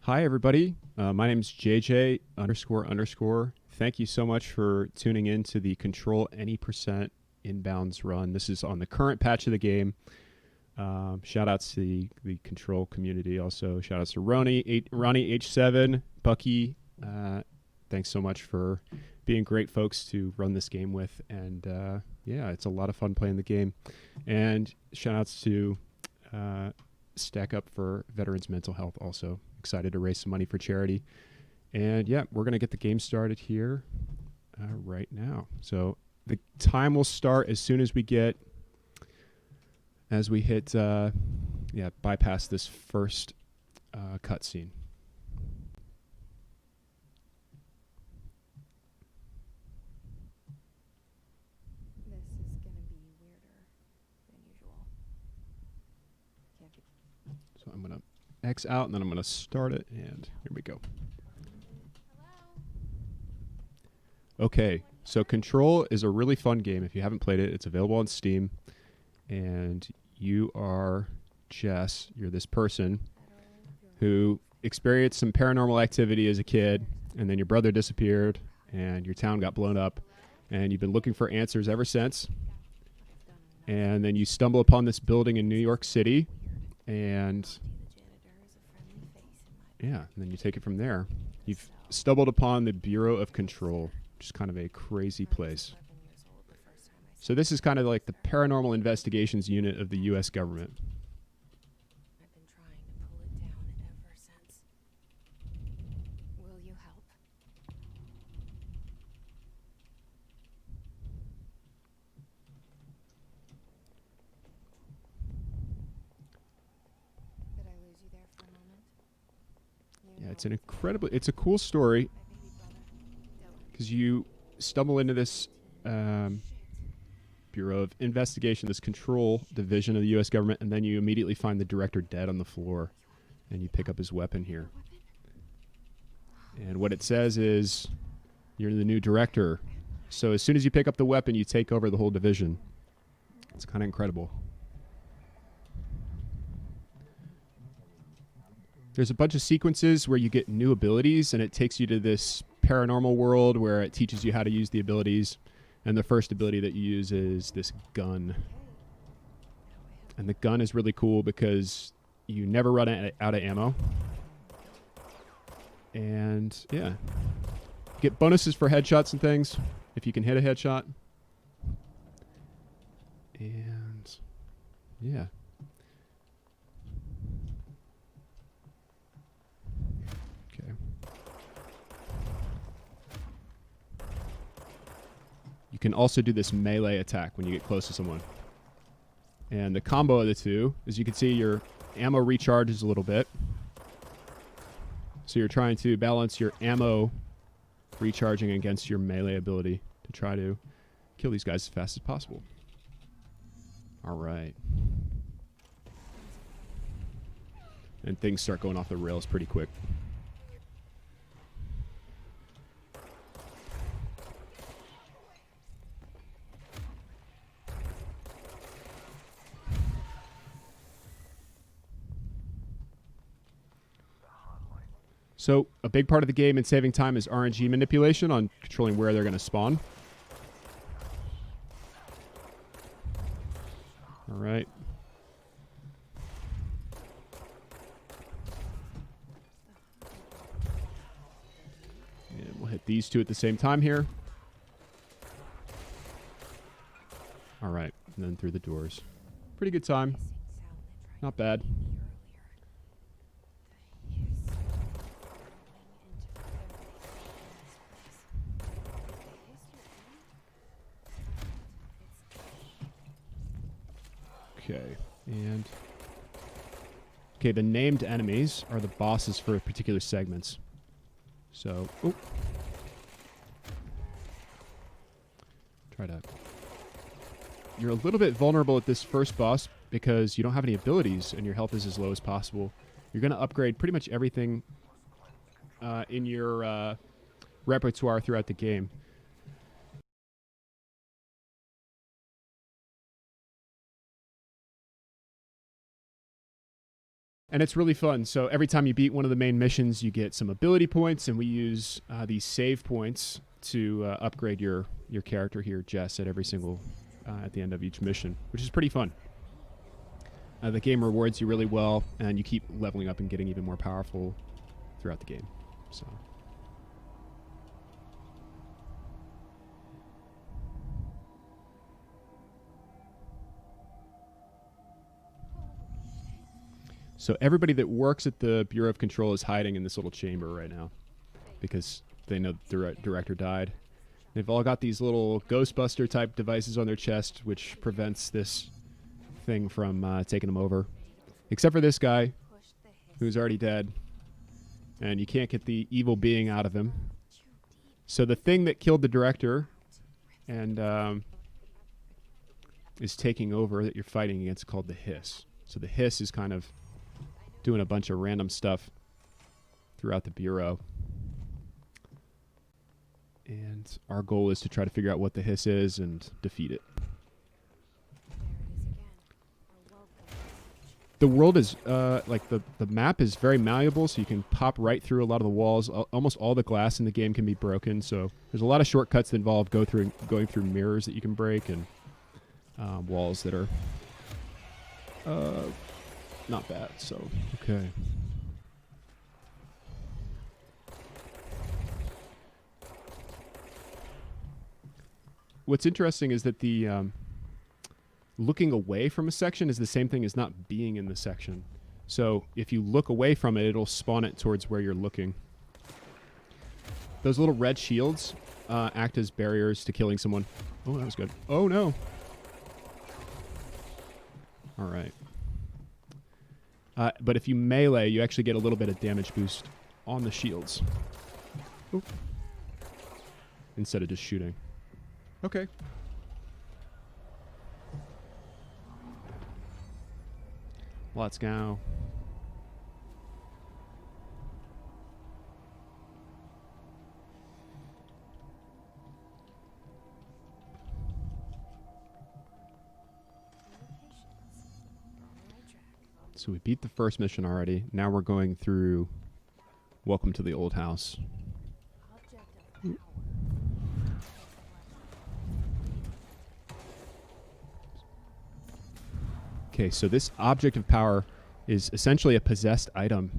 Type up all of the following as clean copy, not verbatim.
Hi, everybody. My name is JJ __. Thank you so much for tuning in to the Control Any Percent Inbounds run. This is on the current patch of the game. Shout outs to the Control community. Also, shout outs to Ronnie H7, Bucky. Thanks so much for being great folks to run this game with. And yeah, it's a lot of fun playing the game. And shout outs to Stack Up for Veterans Mental Health also. Excited to raise some money for charity. And yeah, we're going to get the game started here right now. So the time will start as soon as we hit bypass this first cutscene. This is gonna be weirder than usual. So I'm going to X out and then I'm going to start it, and here we go. Okay, so Control is a really fun game. If you haven't played it, it's available on Steam. And you are Jess. You're this person who experienced some paranormal activity as a kid, and then your brother disappeared, and your town got blown up, and you've been looking for answers ever since. And then you stumble upon this building in New York City, and yeah, and then you take it from there. You've stumbled upon the Bureau of Control, which is kind of a crazy place. So this is kind of like the paranormal investigations unit of the U.S. government. I've been trying to pull it down ever since. Will you help? Did I lose you there for a moment? Yeah, it's a cool story because you stumble into this Bureau of Investigation, this control division of the U.S. government, and then you immediately find the director dead on the floor, and you pick up his weapon here. And what it says is, you're the new director. So as soon as you pick up the weapon, you take over the whole division. It's kind of incredible. There's a bunch of sequences where you get new abilities, and it takes you to this paranormal world where it teaches you how to use the abilities. And the first ability that you use is this gun. And the gun is really cool because you never run out of ammo. And yeah, you get bonuses for headshots and things if you can hit a headshot. And yeah. Okay. You can also do this melee attack when you get close to someone. And the combo of the two, as you can see, your ammo recharges a little bit. So you're trying to balance your ammo recharging against your melee ability to try to kill these guys as fast as possible. All right. And things start going off the rails pretty quick. So a big part of the game in saving time is RNG manipulation on controlling where they're going to spawn. All right. And we'll hit these two at the same time here. All right. And then through the doors. Pretty good time. Not bad. Okay, and okay, the named enemies are the bosses for particular segments. So, you're a little bit vulnerable at this first boss because you don't have any abilities and your health is as low as possible. You're going to upgrade pretty much everything in your repertoire throughout the game. And it's really fun. So every time you beat one of the main missions, you get some ability points, and we use these save points to upgrade your character here, Jess, at every single at the end of each mission, which is pretty fun. The game rewards you really well, and you keep leveling up and getting even more powerful throughout the game. So everybody that works at the Bureau of Control is hiding in this little chamber right now because they know the director died. They've all got these little Ghostbuster type devices on their chest, which prevents this thing from taking them over. Except for this guy, who's already dead. And you can't get the evil being out of him. So the thing that killed the director and is taking over that you're fighting against called the Hiss. So the Hiss is kind of doing a bunch of random stuff throughout the Bureau. And our goal is to try to figure out what the Hiss is and defeat it. The world is, like the map is very malleable, so you can pop right through a lot of the walls. Almost all the glass in the game can be broken, so there's a lot of shortcuts that involve going through mirrors that you can break and walls that are not bad, so okay. What's interesting is that the looking away from a section is the same thing as not being in the section. So if you look away from it, it'll spawn it towards where you're looking. Those little red shields act as barriers to killing someone. Oh, that was good. Oh, no. All right. But if you melee, you actually get a little bit of damage boost on the shields. Oop. Instead of just shooting. Okay. Let's go. So we beat the first mission already. Now we're going through Welcome to the Old House. Okay, so this object of power is essentially a possessed item.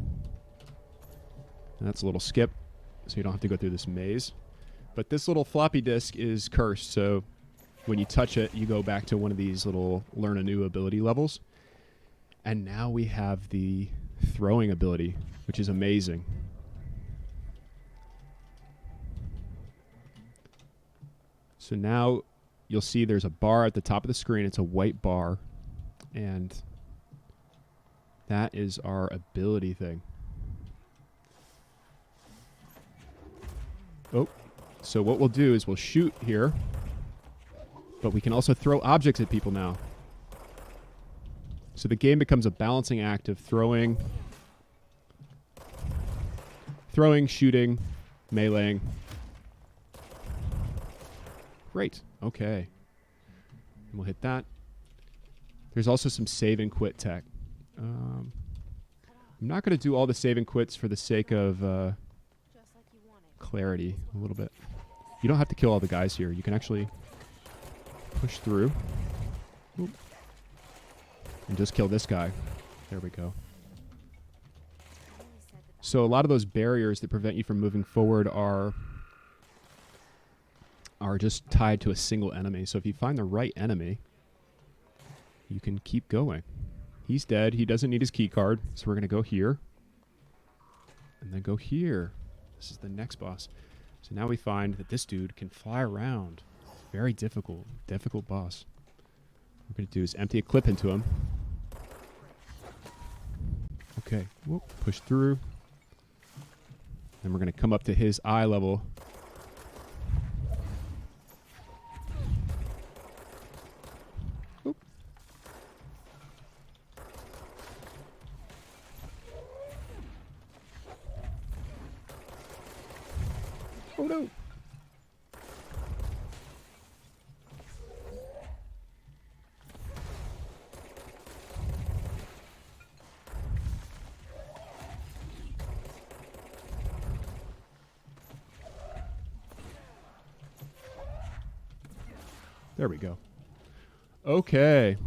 And that's a little skip, so you don't have to go through this maze. But this little floppy disk is cursed, so when you touch it, you go back to one of these little learn a new ability levels. And now we have the throwing ability, which is amazing. So now you'll see there's a bar at the top of the screen. It's a white bar. And that is our ability thing. Oh, so what we'll do is we'll shoot here. But we can also throw objects at people now. So the game becomes a balancing act of throwing, shooting, meleeing. Great. Okay. And we'll hit that. There's also some save and quit tech. I'm not going to do all the save and quits for the sake of clarity a little bit. You don't have to kill all the guys here. You can actually push through. Oop. And just kill this guy. There we go. So a lot of those barriers that prevent you from moving forward are just tied to a single enemy. So if you find the right enemy, you can keep going. He's dead. He doesn't need his key card. So we're going to go here. And then go here. This is the next boss. So now we find that this dude can fly around. Very difficult. Difficult boss. What we're going to do is empty a clip into him. Okay. Whoop. Push through. Then we're going to come up to his eye level. Oop. Oh no. There we go. Okay.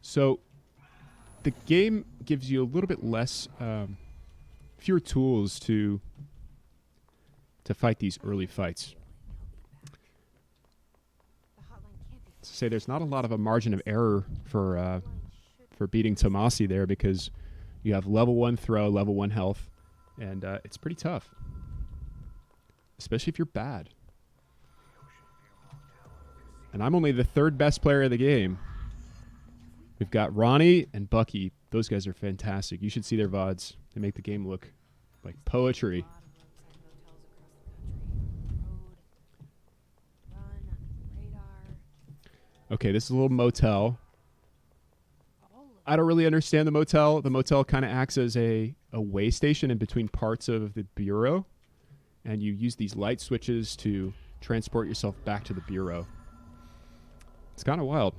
So the game gives you a little bit less, fewer tools to fight these early fights. To say there's not a lot of a margin of error for beating Tomasi there, because you have level 1 throw, level 1 health, and it's pretty tough, especially if you're bad. And I'm only the 3rd best player of the game. We've got Ronnie and Bucky. Those guys are fantastic. You should see their VODs. They make the game look like poetry. Okay, this is a little motel. I don't really understand the motel. The motel kind of acts as a way station in between parts of the bureau, and you use these light switches to transport yourself back to the bureau. It's kind of wild.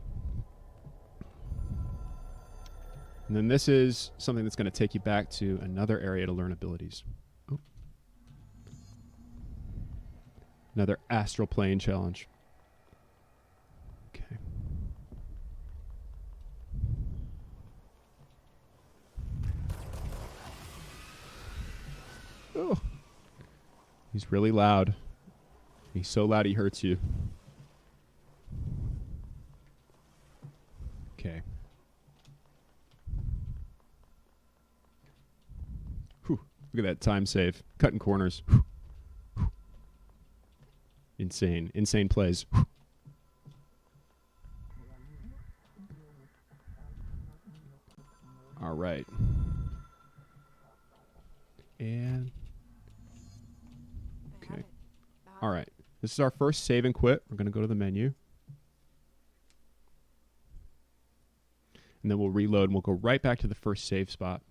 And then this is something that's going to take you back to another area to learn abilities. Oh. Another astral plane challenge. Okay. Oh. He's really loud. He's so loud he hurts you. Okay. Whew. Look at that time save. Cutting corners. Whew. Whew. Insane. Insane plays. Whew. All right. And... okay. All right. This is our first save and quit. We're going to go to the menu. And then we'll reload and we'll go right back to the first save spot.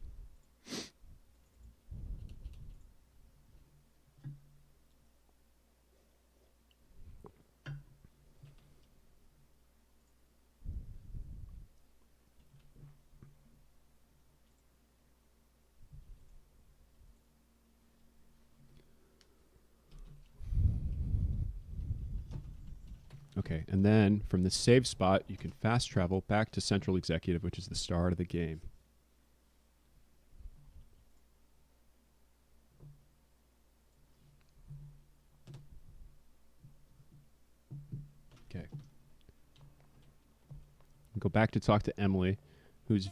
Okay, and then from the save spot, you can fast travel back to Central Executive, which is the start of the game. Okay. Go back to talk to Emily, who's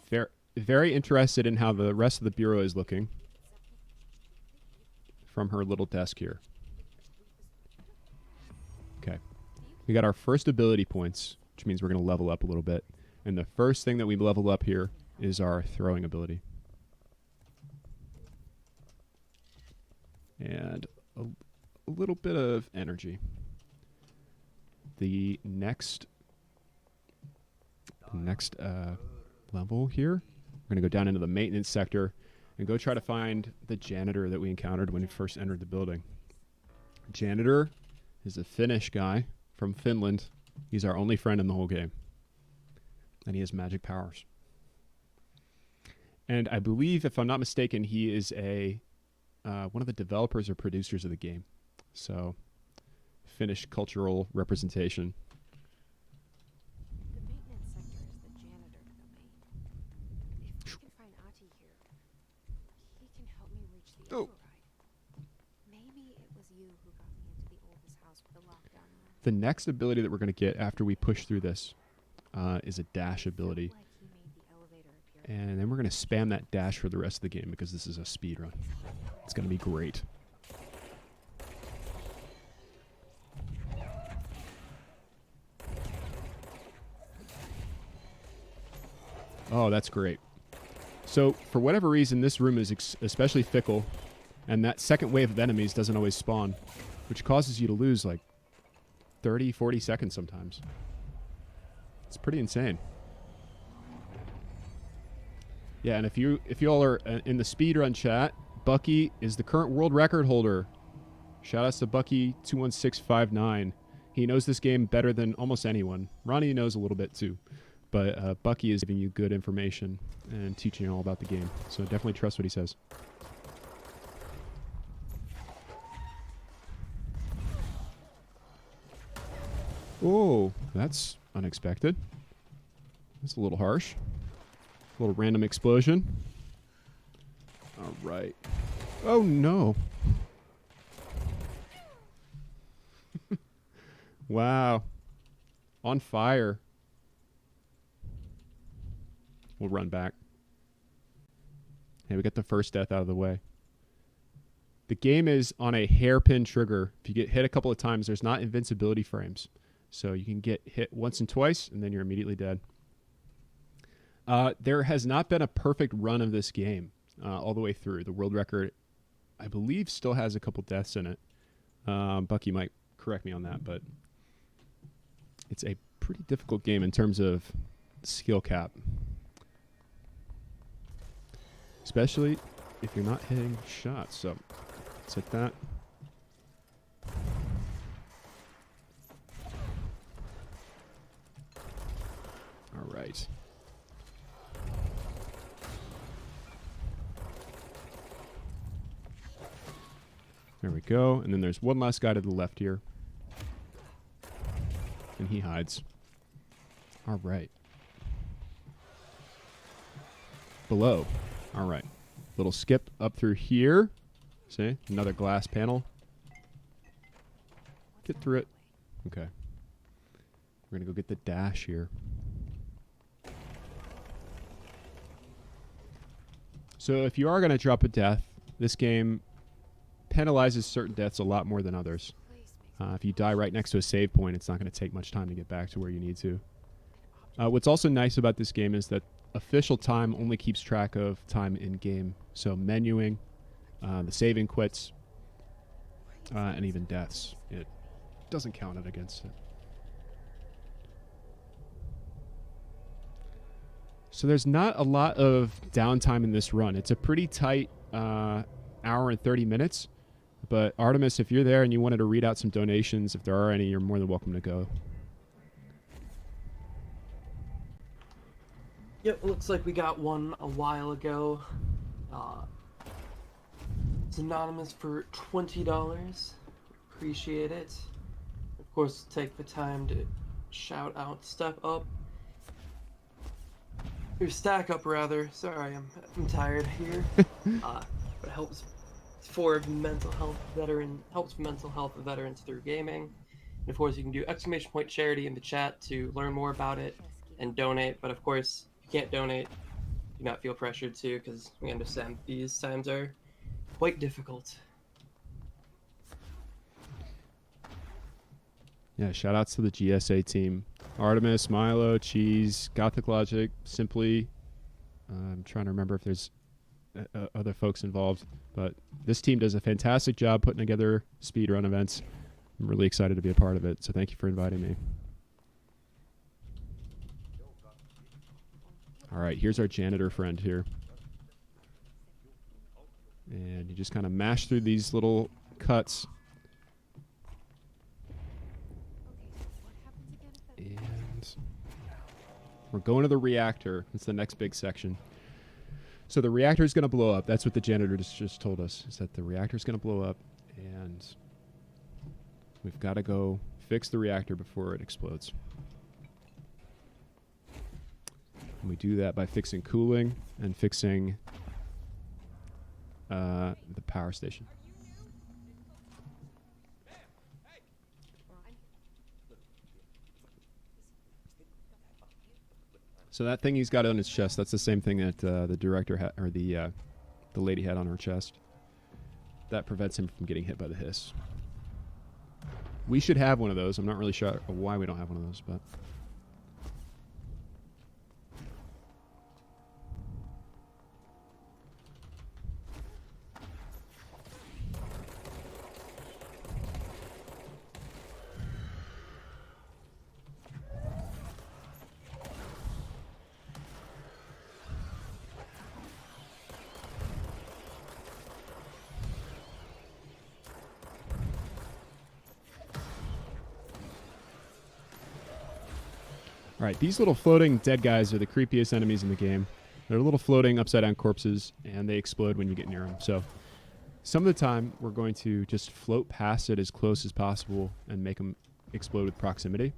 very interested in how the rest of the bureau is looking from her little desk here. Okay. We got our first ability points, which means we're going to level up a little bit. And the first thing that we level up here is our throwing ability. And a little bit of energy. The next level here, we're going to go down into the maintenance sector and go try to find the janitor that we encountered when we first entered the building. Janitor is a Finnish guy from Finland. He's our only friend in the whole game. And he has magic powers. And I believe, if I'm not mistaken, he is one of the developers or producers of the game. So, Finnish cultural representation. The maintenance sector is the janitor domain. If we can find Ahti here, he can help me reach the override. Maybe it was you who got me into the oldest house with the lockdown on. The next ability that we're going to get after we push through this is a dash ability. Like he made the elevator appear. And then we're going to spam that dash for the rest of the game because this is a speed run. It's going to be great. Oh, that's great. So, for whatever reason, this room is especially fickle, and that second wave of enemies doesn't always spawn, which causes you to lose like 30, 40 seconds sometimes. It's pretty insane. Yeah, and if you all are in the speedrun chat, Bucky is the current world record holder. Shout outs to Bucky21659. He knows this game better than almost anyone. Ronnie knows a little bit too. But Bucky is giving you good information and teaching you all about the game. So definitely trust what he says. Oh, that's unexpected. That's a little harsh. A little random explosion. All right. Oh, no. Wow. On fire. We'll run back. Hey, we got the first death out of the way. The game is on a hairpin trigger. If you get hit a couple of times, there's not invincibility frames. So you can get hit once and twice, and then you're immediately dead. There has not been a perfect run of this game all the way through. The world record, I believe, still has a couple deaths in it. Bucky might correct me on that, but it's a pretty difficult game in terms of skill cap. Especially if you're not hitting shots. So let's hit that. All right. There we go. And then there's one last guy to the left here. And he hides. All right. Below. All right. Little skip up through here. See? Another glass panel. Get through it. Okay. We're going to go get the dash here. So if you are going to drop a death, this game penalizes certain deaths a lot more than others. If you die right next to a save point, it's not going to take much time to get back to where you need to. What's also nice about this game is that official time only keeps track of time in game. So menuing, the saving quits, and even deaths. It doesn't count it against it. So there's not a lot of downtime in this run. It's a pretty tight hour and 30 minutes. But Artemis, if you're there and you wanted to read out some donations, if there are any, you're more than welcome to go. Yep, looks like we got one a while ago. It's anonymous for $20. Appreciate it. Of course, take the time to shout out Step Up. Or Stack Up, rather. Sorry, I'm tired here. But it helps for mental health of veterans through gaming. And of course, you can do ! charity in the chat to learn more about it and donate. But of course, if you can't donate, do not feel pressured to, because we understand these times are quite difficult. Yeah, shout outs to the GSA team. Artemis, Milo, Cheese, Gothic Logic, Simply. I'm trying to remember if there's other folks involved, but this team does a fantastic job putting together speedrun events. I'm really excited to be a part of it, so thank you for inviting me. All right, here's our janitor friend here. And you just kind of mash through these little cuts. And we're going to the reactor. It's the next big section. So the reactor is going to blow up. That's what the janitor just told us, is that the reactor is going to blow up, and we've got to go fix the reactor before it explodes. And we do that by fixing cooling and fixing the power station. So that thing he's got on his chest, that's the same thing that the director had, or the lady had on her chest. That prevents him from getting hit by the hiss. We should have one of those. I'm not really sure why we don't have one of those, but... All right, these little floating dead guys are the creepiest enemies in the game. They're little floating upside-down corpses, and they explode when you get near them. So some of the time, we're going to just float past it as close as possible and make them explode with proximity.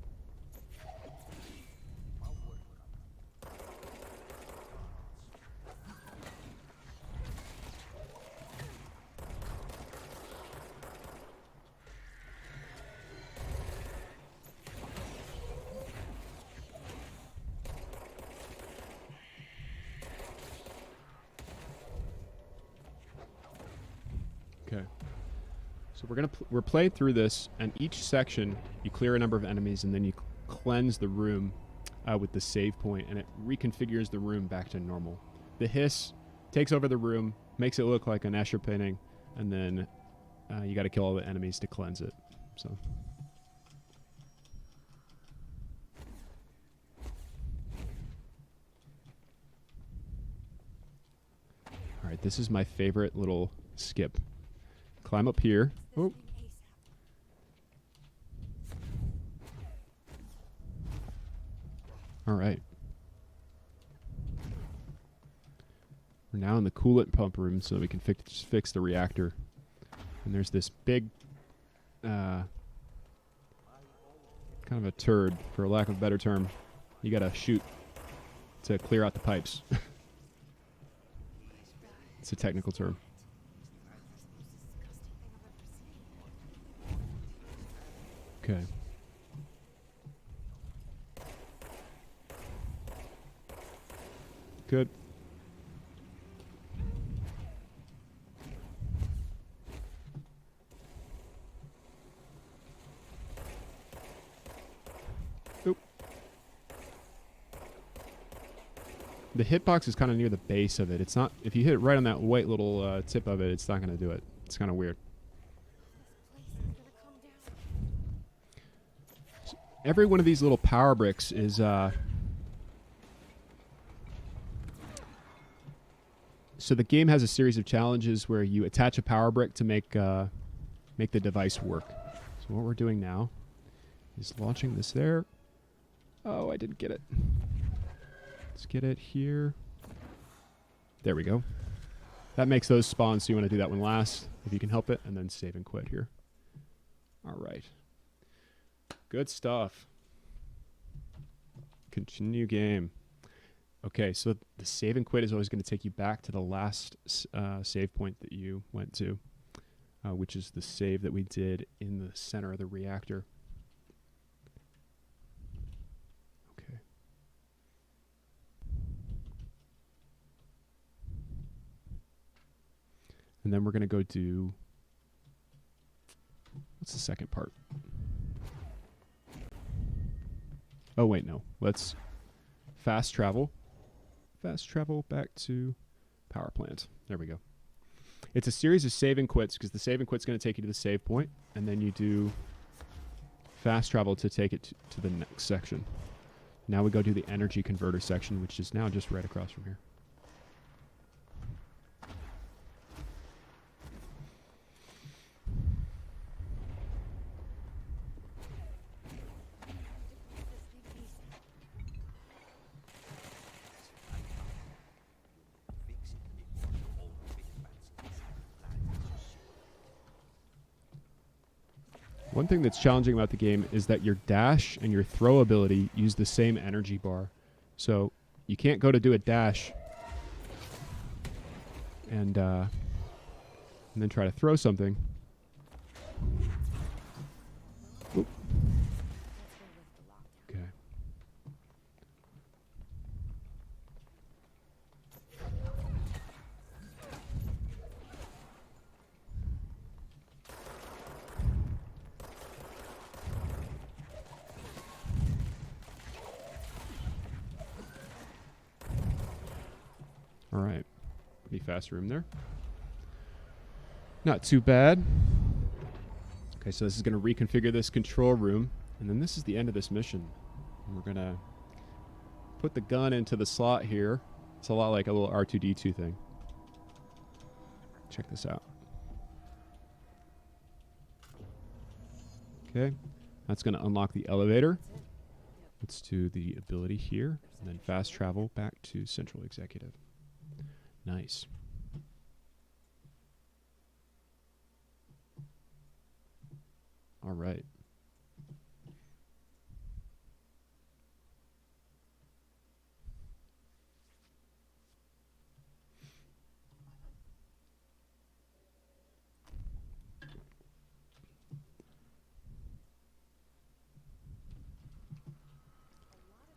Okay. So we're playing through this, and each section you clear a number of enemies, and then you cleanse the room with the save point, and it reconfigures the room back to normal. The hiss takes over the room, makes it look like an Escher painting, and then you got to kill all the enemies to cleanse it. So. All right, this is my favorite little skip. Climb up here. Oh. All right. We're now in the coolant pump room so we can fix the reactor. And there's this big, kind of a turd, for lack of a better term. You gotta shoot to clear out the pipes. It's a technical term. Okay. Good. Oop. The hitbox is kind of near the base of it. It's not, if you hit it right on that white little tip of it, it's not going to do it. It's kind of weird. So every one of these little power bricks is so the game has a series of challenges where you attach a power brick to make the device work. So what we're doing now is launching this there. Oh, I didn't get it. Let's get it here. There we go. That makes those spawn, so you want to do that one last, if you can help it, and then save and quit here. All right. Good stuff. Continue game. Okay, so the save and quit is always going to take you back to the last save point that you went to, which is the save that we did in the center of the reactor. Okay. And then we're going to go do, what's the second part? Oh, wait, no. Let's fast travel. Fast travel back to power plant. There we go. It's a series of save and quits because the save and quit's going to take you to the save point, and then you do fast travel to take it to the next section. Now we go do the energy converter section, which is now just right across from here. One thing that's challenging about the game is that your dash and your throw ability use the same energy bar. So you can't go to do a dash and then try to throw something. Oop. Okay. All right. Pretty fast room there. Not too bad. Okay, so this is going to reconfigure this control room, and then this is the end of this mission. And we're going to put the gun into the slot here. It's a lot like a little R2-D2 thing. Check this out. Okay, that's going to unlock the elevator. Let's do the ability here, and then fast travel back to Central Executive. Nice. All right.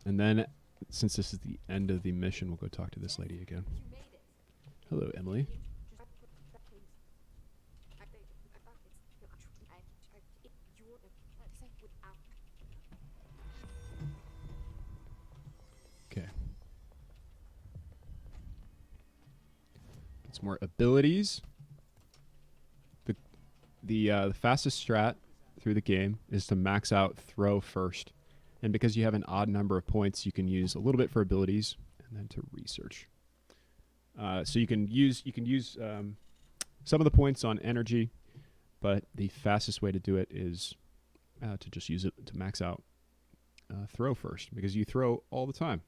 And then, since this is the end of the mission, we'll go talk to this lady again. Hello, Emily. Okay. Get some more abilities. The fastest strat through the game is to max out throw first, and because you have an odd number of points, you can use a little bit for abilities and then to research. So you can use some of the points on energy, but the fastest way to do it is to just use it to max out throw first, because you throw all the time,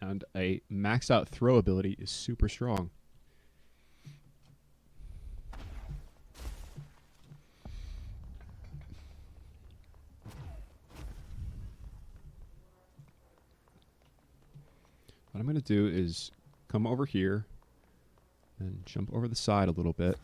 and a maxed out throw ability is super strong. What I'm going to do is come over here and jump over the side a little bit.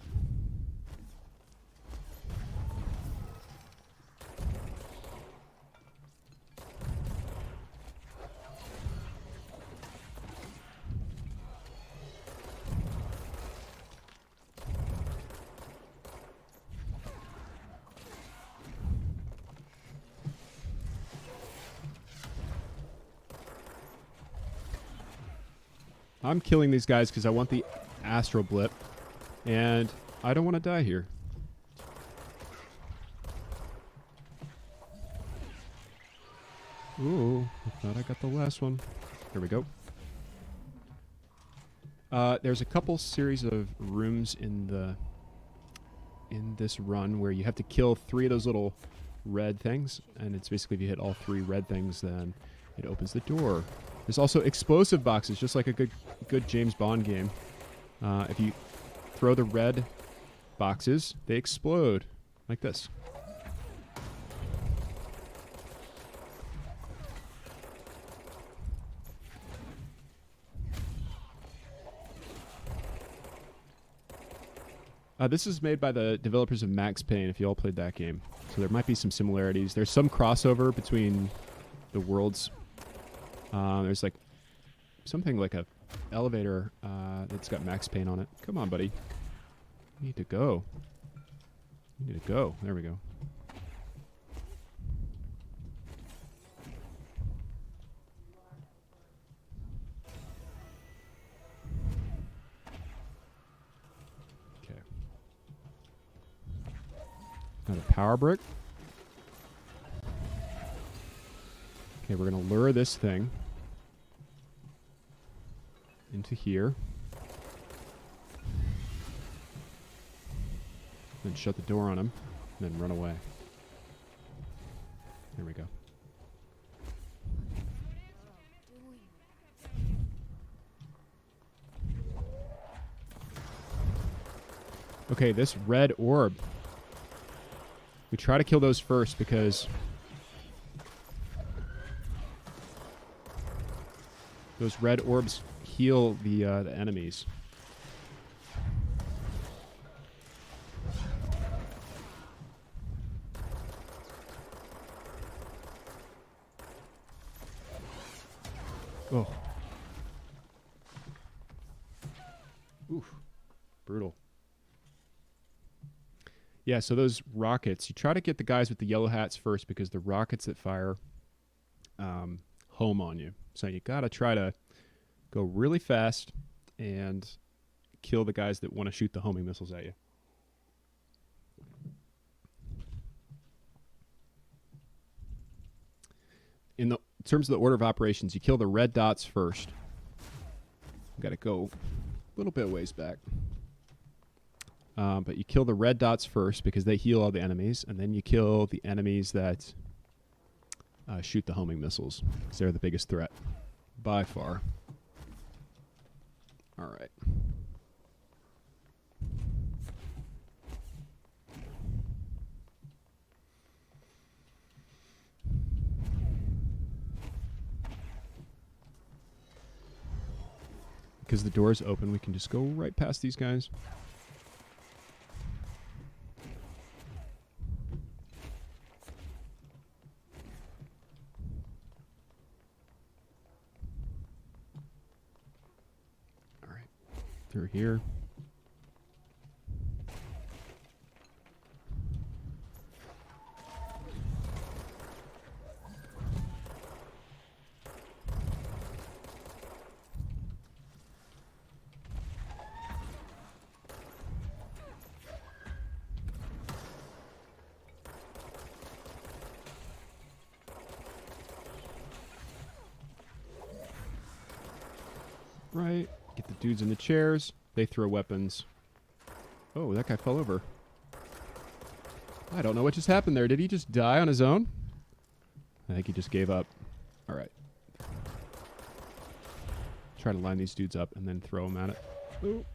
I'm killing these guys because I want the astral blip, and I don't want to die here. Ooh, I thought I got the last one. Here we go. There's a couple series of rooms in this run where you have to kill 3 of those little red things, and it's basically if you hit all 3 red things, then it opens the door. There's also explosive boxes, just like a good James Bond game. If you throw the red boxes, they explode like this. This is made by the developers of Max Payne, if you all played that game. So there might be some similarities. There's some crossover between the worlds. There's like something like a elevator that's got Max Payne on it. Come on, buddy. You need to go. You need to go. There we go. Okay. Another power brick. Okay, we're going to lure this thing into here. Then shut the door on him, and then run away. There we go. Okay, this red orb. We try to kill those first because those red orbs heal the enemies. Oh. Oof. Brutal. Yeah, so those rockets, you try to get the guys with the yellow hats first because the rockets that fire home on you. So you got to try to go really fast and kill the guys that want to shoot the homing missiles at you. In terms of the order of operations, you kill the red dots first. You got to go a little bit ways back. But you kill the red dots first because they heal all the enemies, and then you kill the enemies that shoot the homing missiles because they're the biggest threat by far. All right. Because the door's open, we can just go right past these guys. All right. Through here. Right. Get the dudes in the chairs. They throw weapons. Oh, that guy fell over. I don't know what just happened there. Did he just die on his own? I think he just gave up. All right. Try to line these dudes up and then throw them at it. Ooh.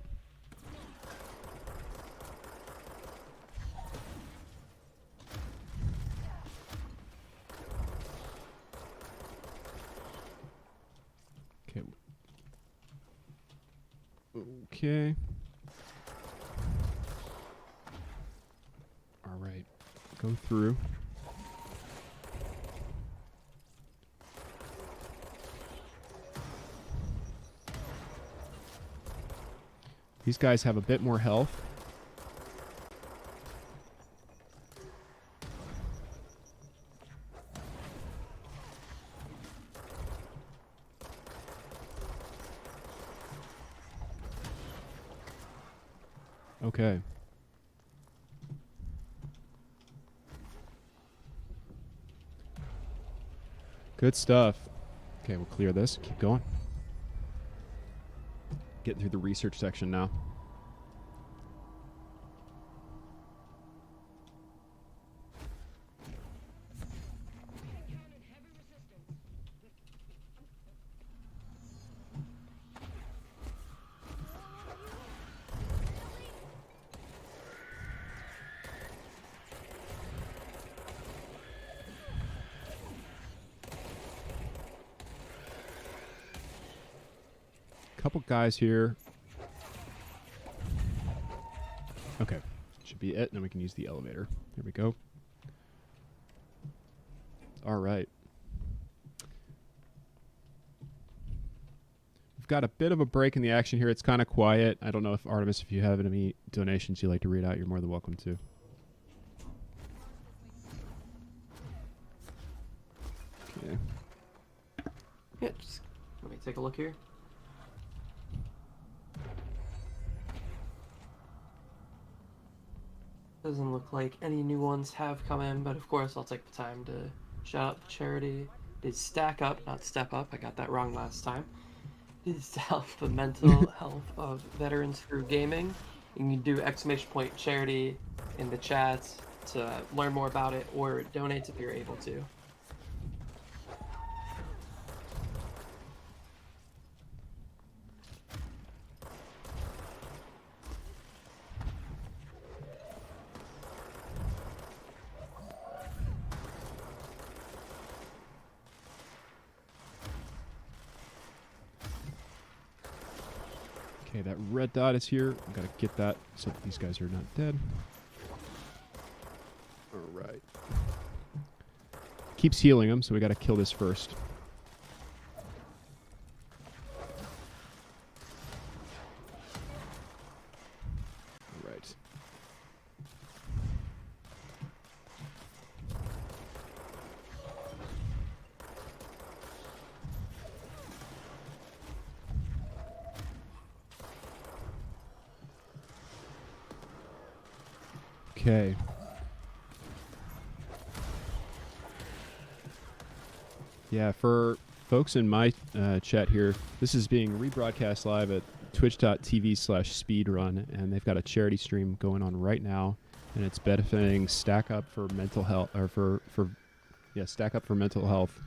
Okay. Okay. All right. Go through. These guys have a bit more health. Okay. Good stuff. Okay, we'll clear this. Keep going. Getting through the research section now. Couple guys here. Okay, should be it. Then we can use the elevator. There we go. All right. We've got a bit of a break in the action here. It's kind of quiet. I don't know if Artemis, if you have any donations you'd like to read out, you're more than welcome to. Okay. Yeah, just let me take a look here. Doesn't look like any new ones have come in, but of course I'll take the time to shout out the charity. Did stack up, not step up. I got that wrong last time. Is to help the mental health of veterans through gaming. You can do ! charity in the chat to learn more about it or donate if you're able to. Okay, that red dot is here. I've got to get that so that these guys are not dead. All right. Keeps healing them, so we got to kill this first. All right. Okay. Yeah, for folks in my chat here, this is being rebroadcast live at twitch.tv/speedrun, and they've got a charity stream going on right now, and it's benefiting Stack Up for mental health, or Stack Up for mental health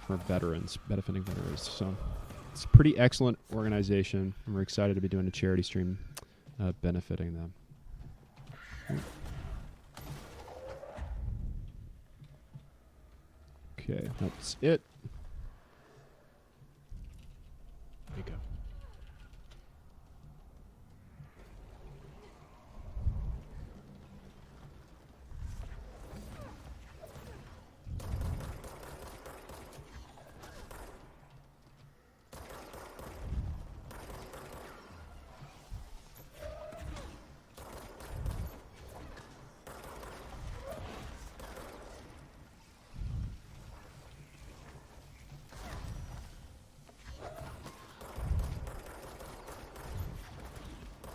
for veterans, benefiting veterans. So it's a pretty excellent organization, and we're excited to be doing a charity stream benefiting them. Okay, that's it. There you go.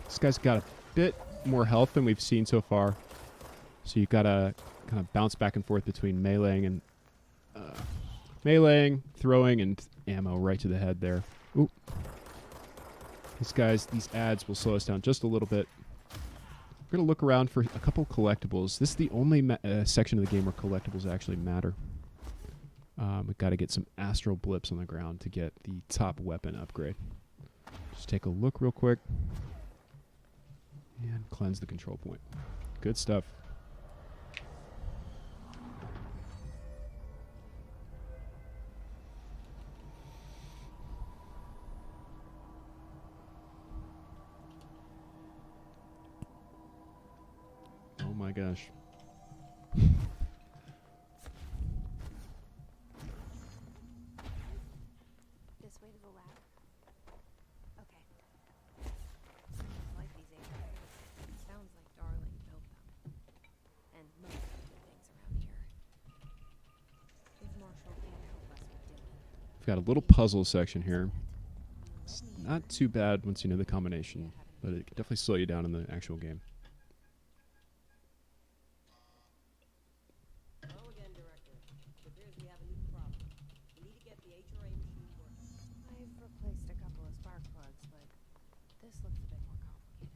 This guy's got a bit more health than we've seen so far. So you've got to kind of bounce back and forth between meleeing and throwing and ammo right to the head there. Ooh. These ads will slow us down just a little bit. We're going to look around for a couple collectibles. This is the only section of the game where collectibles actually matter. We've got to get some astral blips on the ground to get the top weapon upgrade. Just take a look real quick. And cleanse the control point. Good stuff. Oh my gosh. This way to the lab. Okay. Like these HRAs. Sounds like Darling built them. And most of the things around here. If Marshall can't help us with Dylan. We've got a little puzzle section here. It's not too bad once you know the combination, but it can definitely slow you down in the actual game. Hello again, Director. It appears we have a new problem. We need to get the HRA machine working. I've replaced a couple of spark plugs, but this looks a bit more complicated.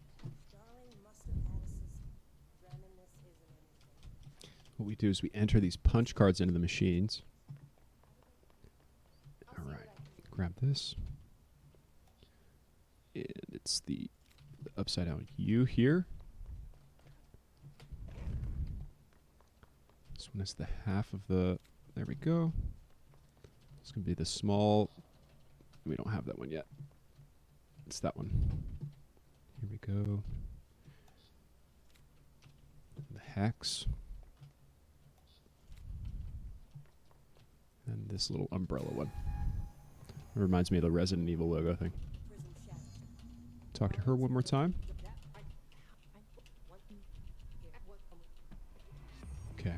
Darling must have had a system. Ramming this isn't anything. What we do is we enter these punch cards into the machines. All right, grab this. And it's the upside down U here. This one is the half of the, there we go. It's going to be the small, we don't have that one yet. It's that one. Here we go. The hex. And this little umbrella one. It reminds me of the Resident Evil logo thing. Prism shattered. Talk to her one more time. Okay.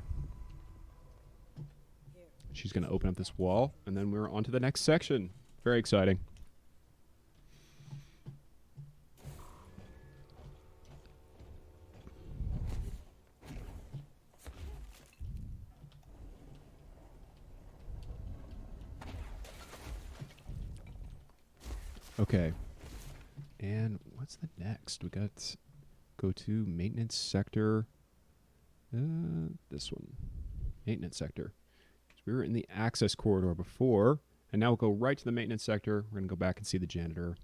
She's going to open up this wall, and then we're on to the next section. Very exciting. Okay. And what's the next? We got go to maintenance sector. This one. Maintenance sector. So we were in the access corridor before, and now we'll go right to the maintenance sector. We're going to go back and see the janitor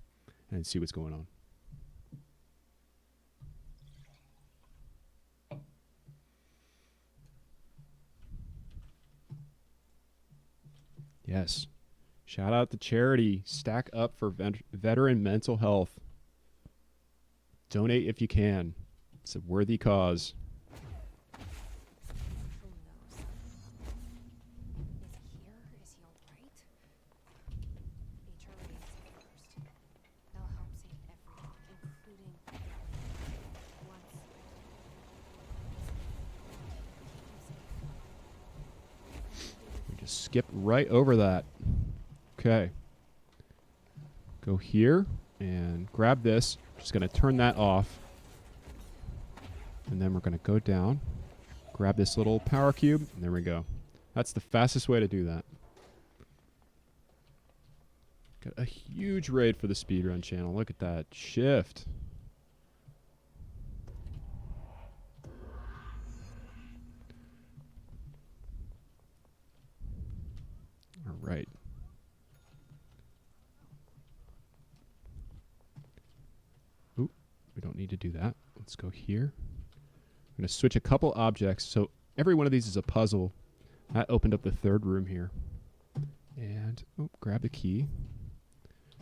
and see what's going on. Yes. Shout out to charity. Stack up for veteran mental health. Donate if you can. It's a worthy cause. Who knows? Is he here? Is he alright? HRAs first. They'll help save everything, including once. We just skipped right over that. Okay. Go here and grab this. Just going to turn that off. And then we're going to go down, grab this little power cube, and there we go. That's the fastest way to do that. Got a huge raid for the Speedrun channel. Look at that shift. All right. Oop, we don't need to do that. Let's go here. I'm going to switch a couple objects. So every one of these is a puzzle. That opened up the third room here. And grab the key.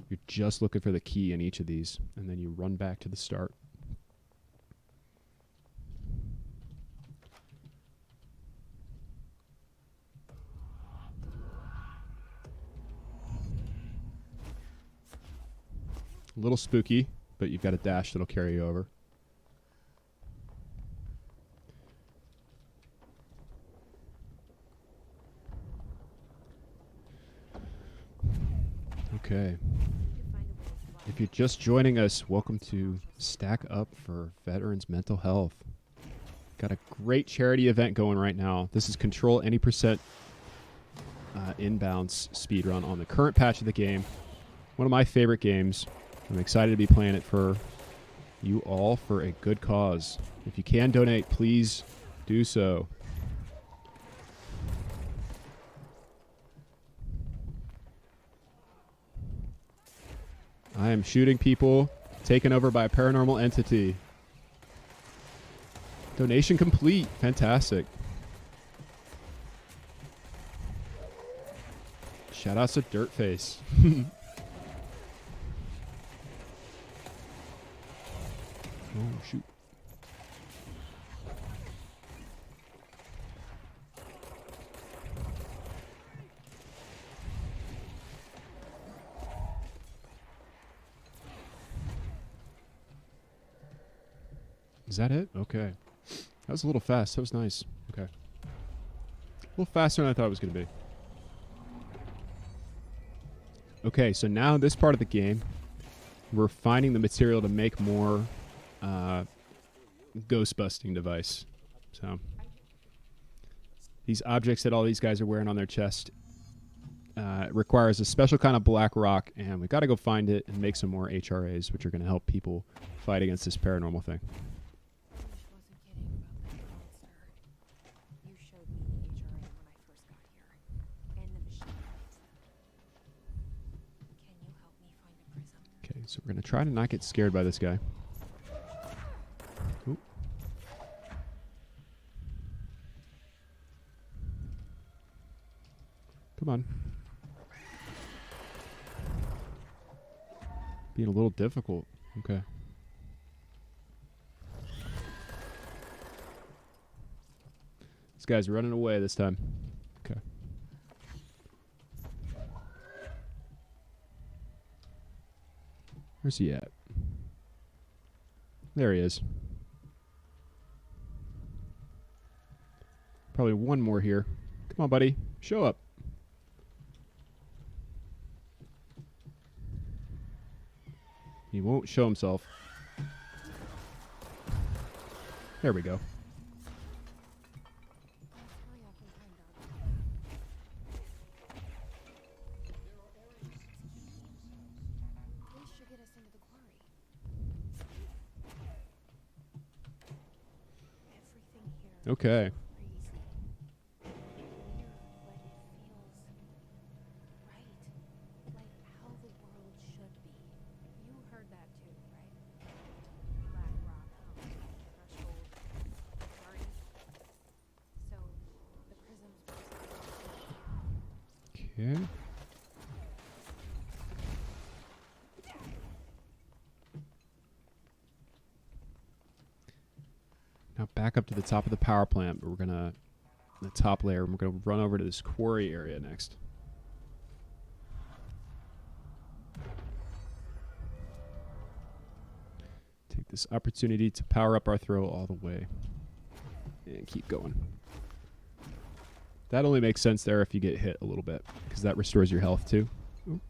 You're just looking for the key in each of these. And then you run back to the start. A little spooky, but you've got a dash that'll carry you over. Okay. If you're just joining us, welcome to Stack Up for Veterans Mental Health. Got a great charity event going right now. This is Control Any% Inbounds speedrun on the current patch of the game. One of my favorite games. I'm excited to be playing it for you all for a good cause. If you can donate, please do so. I am shooting people taken over by a paranormal entity. Donation complete. Fantastic. Shout outs to Dirtface. Oh, shoot. Is that it? Okay. That was a little fast. That was nice. Okay. A little faster than I thought it was going to be. Okay, so now this part of the game, we're finding the material to make more ghost busting device. So these objects that all these guys are wearing on their chest requires a special kind of black rock, and we got to go find it and make some more HRAs, which are going to help people fight against this paranormal thing. Fish wasn't kidding about that monster. You showed me the HRA when I first got here, and the machine that makes them. Can you help me find a prism? Okay, so we're going to try to not get scared by this guy. Oop. Come on. Being a little difficult. Okay. This guy's running away this time. Okay. Where's he at? There he is. Probably one more here. Come on, buddy. Show up. He won't show himself. There we go. Hurry up and find out. This should get us into the quarry. Everything here Okay. is crazy. Weird, but it feels right. Like how the world should be. You heard that too, right? Black rock, threshold, quarry. So the prism's Okay. Now back up to the top of the power plant, but we're gonna the top layer, and we're gonna run over to this quarry area next. Take this opportunity to power up our throw all the way. And keep going. That only makes sense there if you get hit a little bit, because that restores your health too. Oop.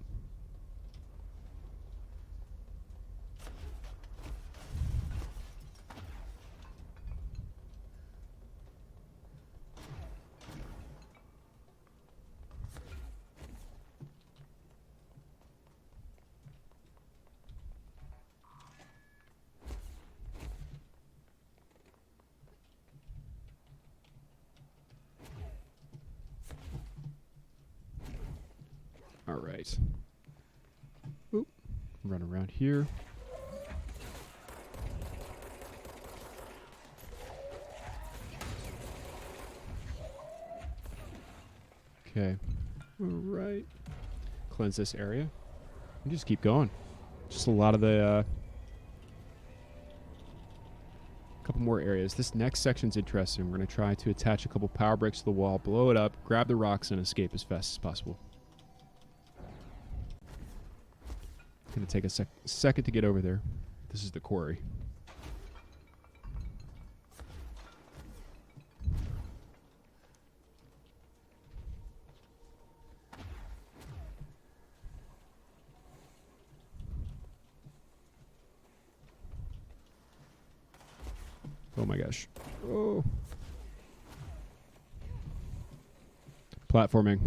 All right. Oop. Run around here. Okay. All right. Cleanse this area. And just keep going. Just a lot of the couple more areas. This next section's interesting. We're going to try to attach a couple power bricks to the wall, blow it up, grab the rocks, and escape as fast as possible. It's going to take a second to get over there. This is the quarry. Oh my gosh. Oh. Platforming.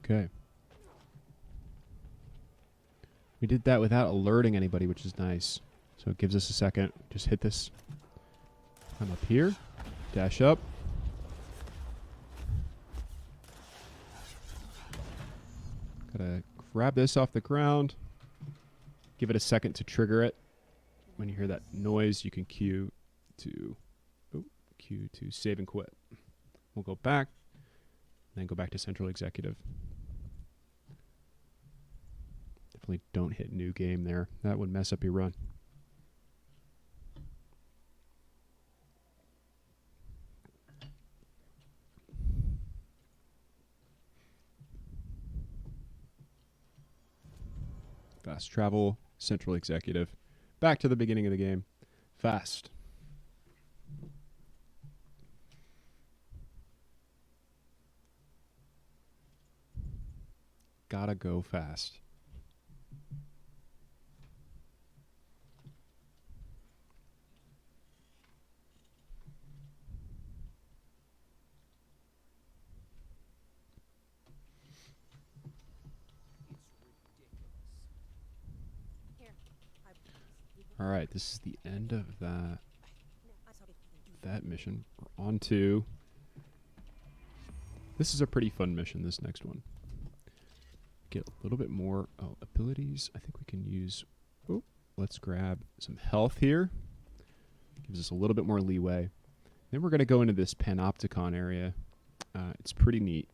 Okay. We did that without alerting anybody, which is nice. So it gives us a second. Just hit this. I'm up here. Dash up. Gotta grab this off the ground. Give it a second to trigger it. When you hear that noise, you can Q to save and quit. We'll go back, then go back to Central Executive. Definitely don't hit new game there. That would mess up your run. Fast travel, Central Executive. Back to the beginning of the game. Fast. Gotta go fast. Here. All right, this is the end of that mission. We're on to... This is a pretty fun mission, this next one. Get a little bit more abilities. I think we can use... Oh, let's grab some health here. Gives us a little bit more leeway. Then we're going to go into this panopticon area. It's pretty neat.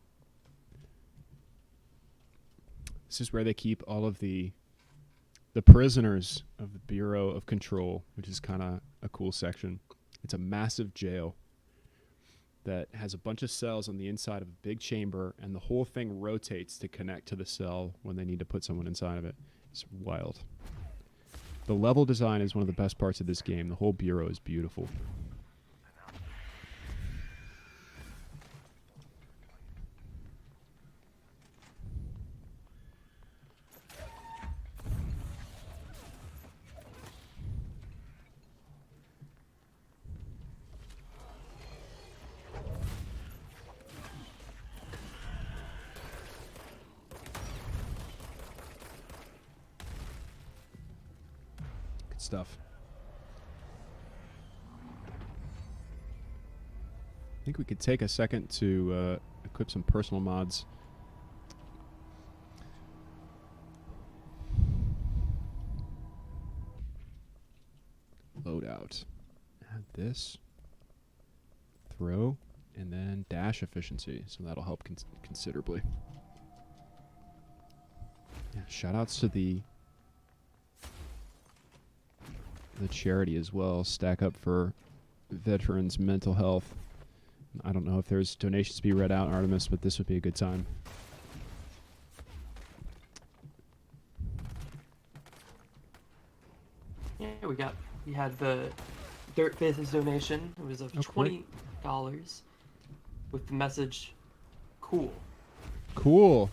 This is where they keep all of the prisoners of the Bureau of Control, which is kind of a cool section. It's a massive jail that has a bunch of cells on the inside of a big chamber, and the whole thing rotates to connect to the cell when they need to put someone inside of it. It's wild. The level design is one of the best parts of this game. The whole bureau is beautiful. Stuff. I think we could take a second to equip some personal mods. Loadout. Add this. Throw. And then dash efficiency. So that'll help considerably. Yeah, shoutouts to the charity as well. Stack up for veterans' mental health. I don't know if there's donations to be read out, Artemis, but this would be a good time. Yeah, we had the Dirt Faces donation. It was of $20 with the message "cool." Cool.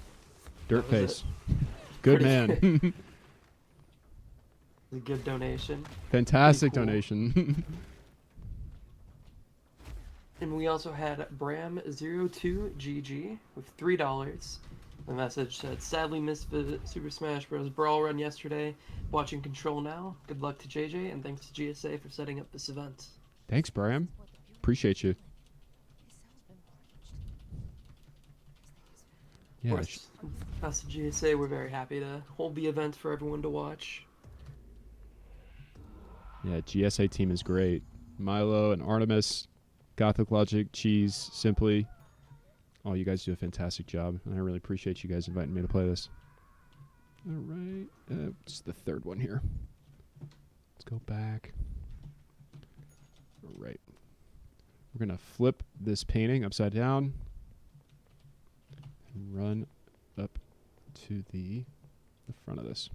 Dirt That was face. Good Pretty man. A good donation. Fantastic Pretty cool. donation. And we also had Bram02GG with $3. The message said, "Sadly missed the Super Smash Bros. Brawl run yesterday. Watching Control now. Good luck to JJ, and thanks to GSA for setting up this event." Thanks, Bram. Appreciate you. Of Yeah. course, us at GSA, we're very happy to hold the event for everyone to watch. Yeah, GSA team is great. Milo and Artemis, Gothic Logic, Cheese, Simply. Oh, you guys do a fantastic job, and I really appreciate you guys inviting me to play this. All right. It's the third one here. Let's go back. All right. We're going to flip this painting upside down and run up to the front of this.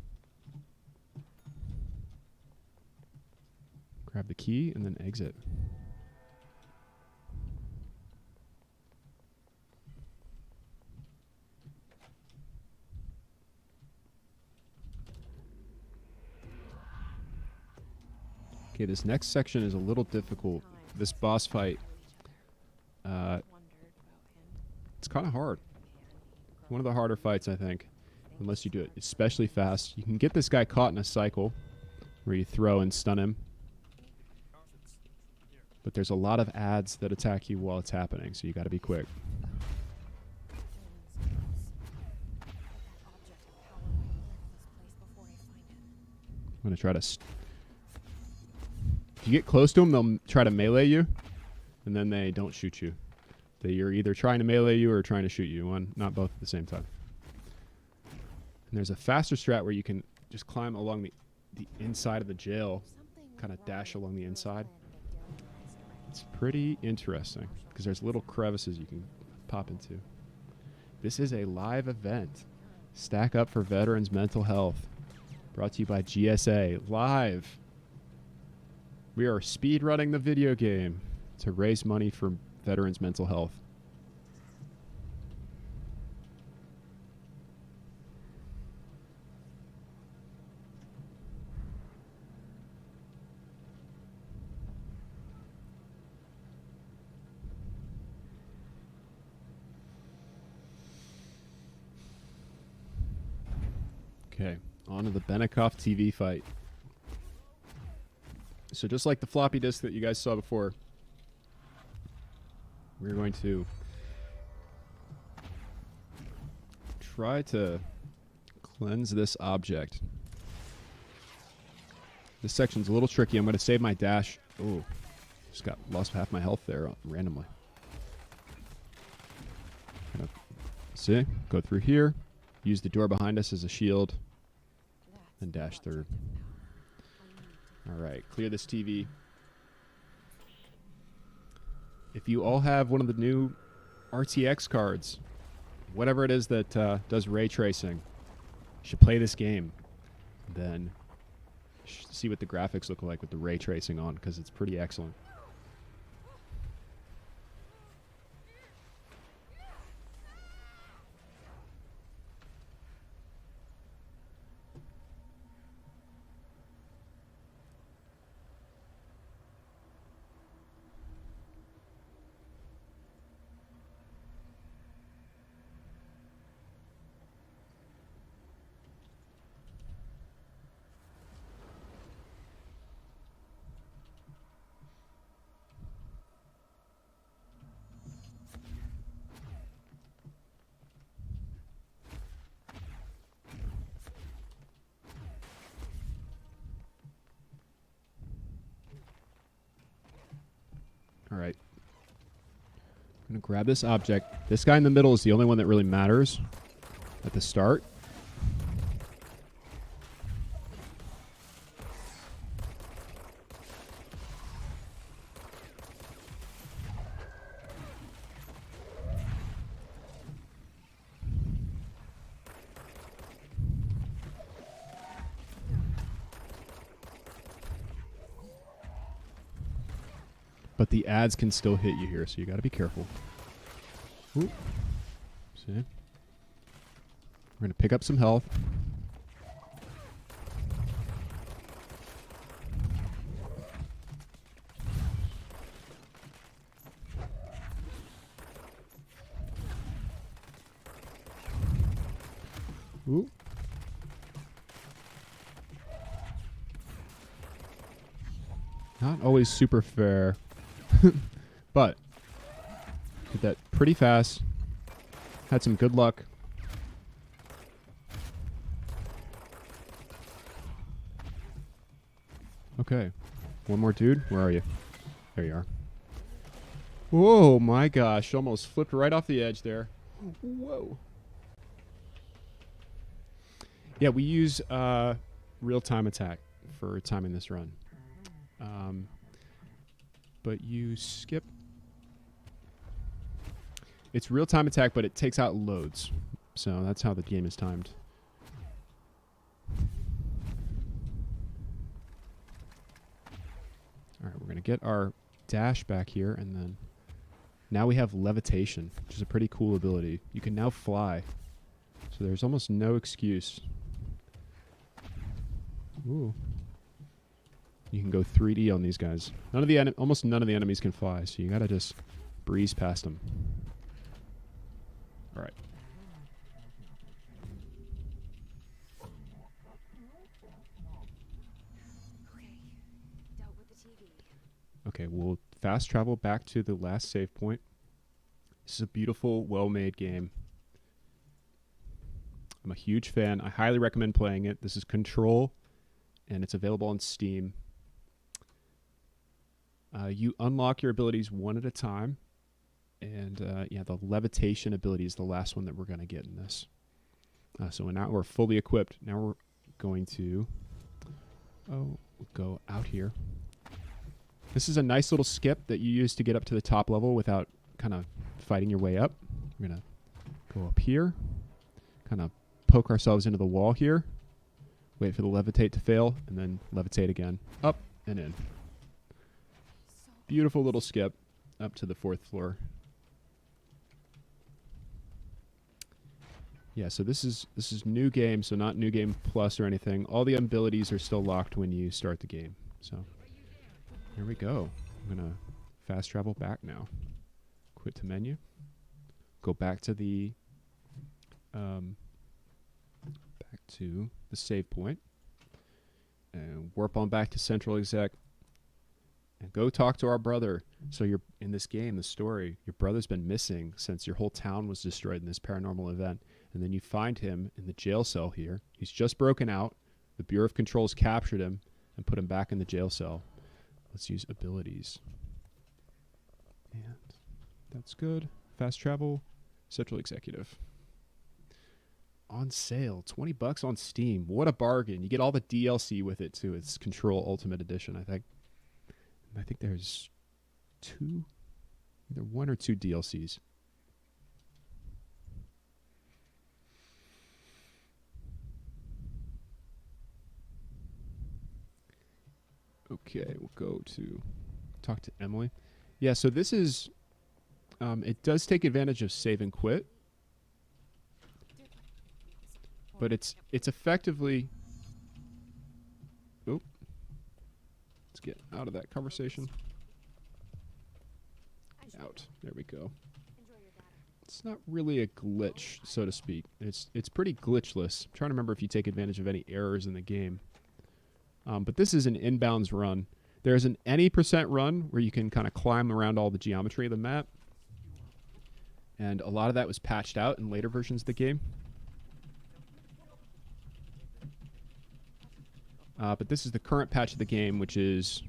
Grab the key and then exit. Okay, this next section is a little difficult. This boss fight, it's kind of hard. One of the harder fights, I think, unless you do it especially fast. You can get this guy caught in a cycle where you throw and stun him. But there's a lot of ads that attack you while it's happening, so you got to be quick. I'm going to try to... if you get close to them, they'll try to melee you, and then they don't shoot you. You're either trying to melee you or trying to shoot you. Not both at the same time. And there's a faster strat where you can just climb along the inside of the jail, kind of dash along the inside. It's pretty interesting because there's little crevices you can pop into. This is a live event. Stack up for veterans' mental health. Brought to you by GSA. Live. We are speedrunning the video game to raise money for veterans' mental health. Okay, on to the Benikoff TV fight. So just like the floppy disk that you guys saw before, we're going to try to cleanse this object. This section's a little tricky. I'm going to save my dash. Oh, just lost half my health there randomly. See, go through here. Use the door behind us as a shield. And dash through. Alright, clear this TV. If you all have one of the new RTX cards, whatever it is that does ray tracing, you should play this game. Then see what the graphics look like with the ray tracing on, because it's pretty excellent. Alright. I'm going to grab this object. This guy in the middle is the only one that really matters at the start. But the ads can still hit you here, so you got to be careful. Ooh. See? We're going to pick up some health. Ooh. Not always super fair. But did that pretty fast. Had some good luck. Okay. One more dude. Where are you? There you are. Whoa, my gosh. Almost flipped right off the edge there. Whoa. Yeah, we use real-time attack for timing this run. But you skip. It's real-time attack, but it takes out loads. So that's how the game is timed. All right, we're going to get our dash back here, and then now we have levitation, which is a pretty cool ability. You can now fly. So there's almost no excuse. Ooh. You can go 3D on these guys. Almost none of the enemies can fly, so you gotta just breeze past them. All right. Okay, we'll fast travel back to the last save point. This is a beautiful, well-made game. I'm a huge fan. I highly recommend playing it. This is Control, and it's available on Steam. You unlock your abilities one at a time, and yeah, the levitation ability is the last one that we're going to get in this. So now we're fully equipped. Now we're going to go out here. This is a nice little skip that you use to get up to the top level without kind of fighting your way up. We're going to go up here, kind of poke ourselves into the wall here, wait for the levitate to fail, and then levitate again. Up and in. Beautiful little skip up to the 4th floor. Yeah, so this is new game, so not new game plus or anything. All the abilities are still locked when you start the game. So here we go. I'm gonna fast travel back now. Quit to menu. Go back to the save point, and warp on back to Central Exec. And go talk to our brother. So you're in this game, the story, your brother's been missing since your whole town was destroyed in this paranormal event. And then you find him in the jail cell here. He's just broken out. The Bureau of Control's captured him and put him back in the jail cell. Let's use abilities. And that's good. Fast travel, Central Executive. On sale, $20 on Steam. What a bargain. You get all the DLC with it too. It's Control Ultimate Edition, I think. I think there's either 1 or 2 DLCs. Okay, we'll go to talk to Emily. Yeah, so this is, it does take advantage of save and quit, but it's effectively, let's get out of that conversation. Out. There we go. It's not really a glitch, so to speak. It's pretty glitchless. I'm trying to remember if you take advantage of any errors in the game. But this is an inbounds run. There's an any % run where you can kind of climb around all the geometry of the map. And a lot of that was patched out in later versions of the game. But this is the current patch of the game, which is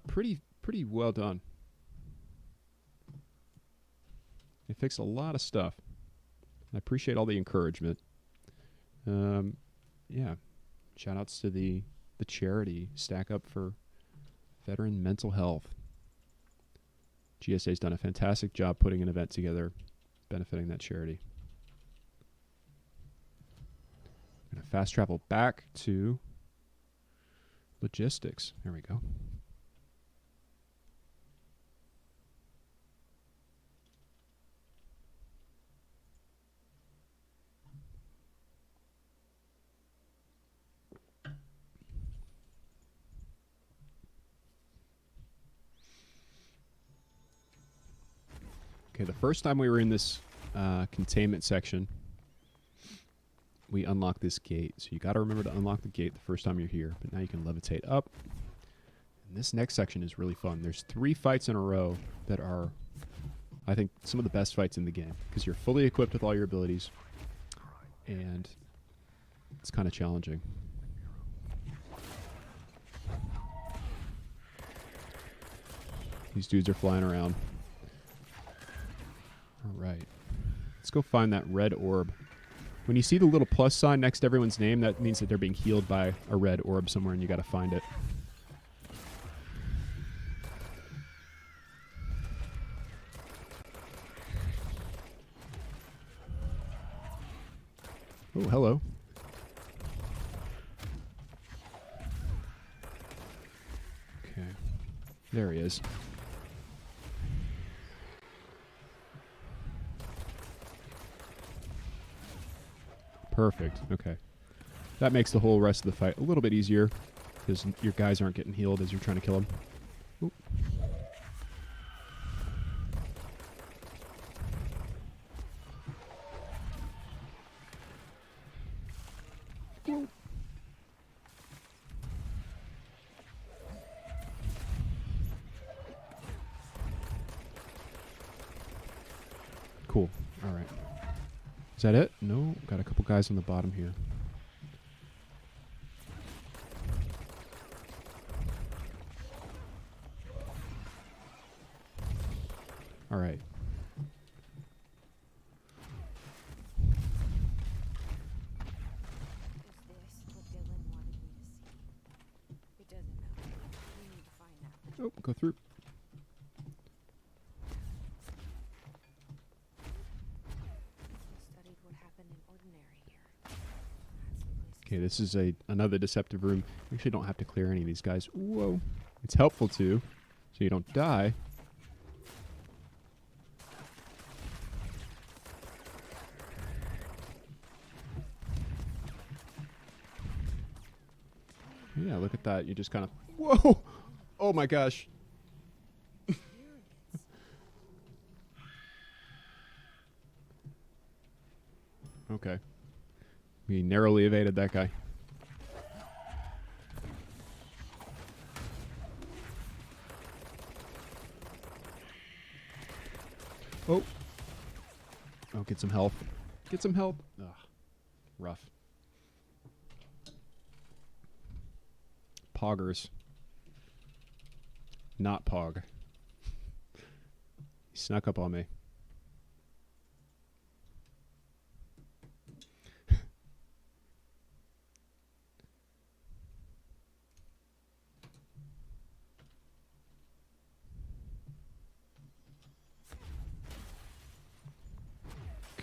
pretty well done. They fixed a lot of stuff. I appreciate all the encouragement. Yeah. Shout outs to the charity Stack Up for Veteran Mental Health. GSA's done a fantastic job putting an event together benefiting that charity. I'm going to fast travel back to logistics. There we go. Okay, the first time we were in this containment section, we unlocked this gate. So you got to remember to unlock the gate the first time you're here. But now you can levitate up. And this next section is really fun. There's 3 fights in a row that are, I think, some of the best fights in the game. Because you're fully equipped with all your abilities. And it's kind of challenging. These dudes are flying around. All right. Let's go find that red orb. When you see the little plus sign next to everyone's name, that means that they're being healed by a red orb somewhere, and you got to find it. Oh, hello. Okay. There he is. Perfect. Okay. That makes the whole rest of the fight a little bit easier because your guys aren't getting healed as you're trying to kill them. Ooh. Cool. All right. Is that it? No. Got a couple guys on the bottom here. All right. Is this what Dylan wanted me to see? It doesn't matter. We need to find out. Oh, go through. We studied what happened in Ordinary here. That's the place to Okay, this is another deceptive room. We actually don't have to clear any of these guys. Whoa. It's helpful to, so you don't die. Yeah, look at that. You just kind of... Whoa! Oh my gosh. Okay. We narrowly evaded that guy. Oh. Oh, get some help. Get some help. Ugh. Rough. Poggers. Not Pog. He snuck up on me.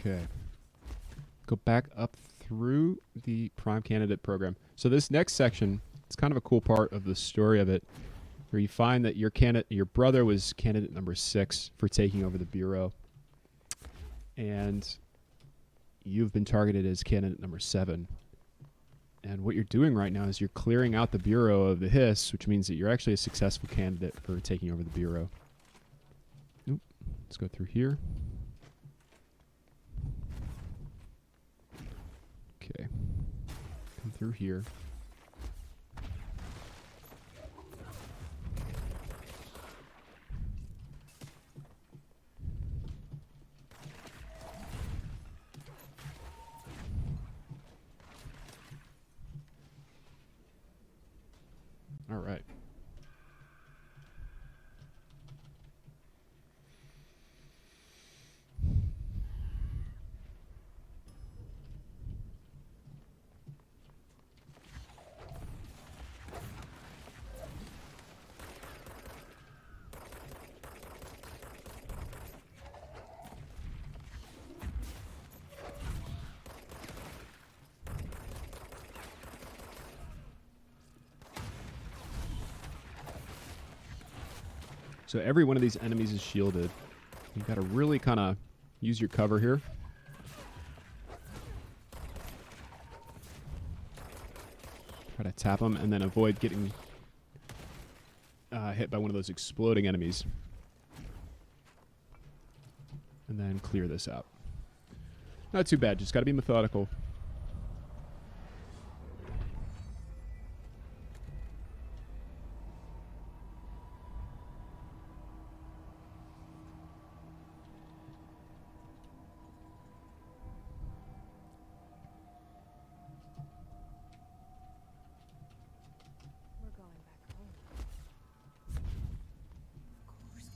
Okay. Go back up through the prime candidate program. So this next section, it's kind of a cool part of the story of it, where you find that your brother was candidate number 6 for taking over the bureau, and you've been targeted as candidate number 7. And what you're doing right now is you're clearing out the bureau of the hiss, which means that you're actually a successful candidate for taking over the bureau. Oop. Let's go through here. Okay. Come through here. All right. So every one of these enemies is shielded. You've got to really kind of use your cover here. Try to tap them and then avoid getting hit by one of those exploding enemies. And then clear this out. Not too bad, just got to be methodical. We're going back home. Of course.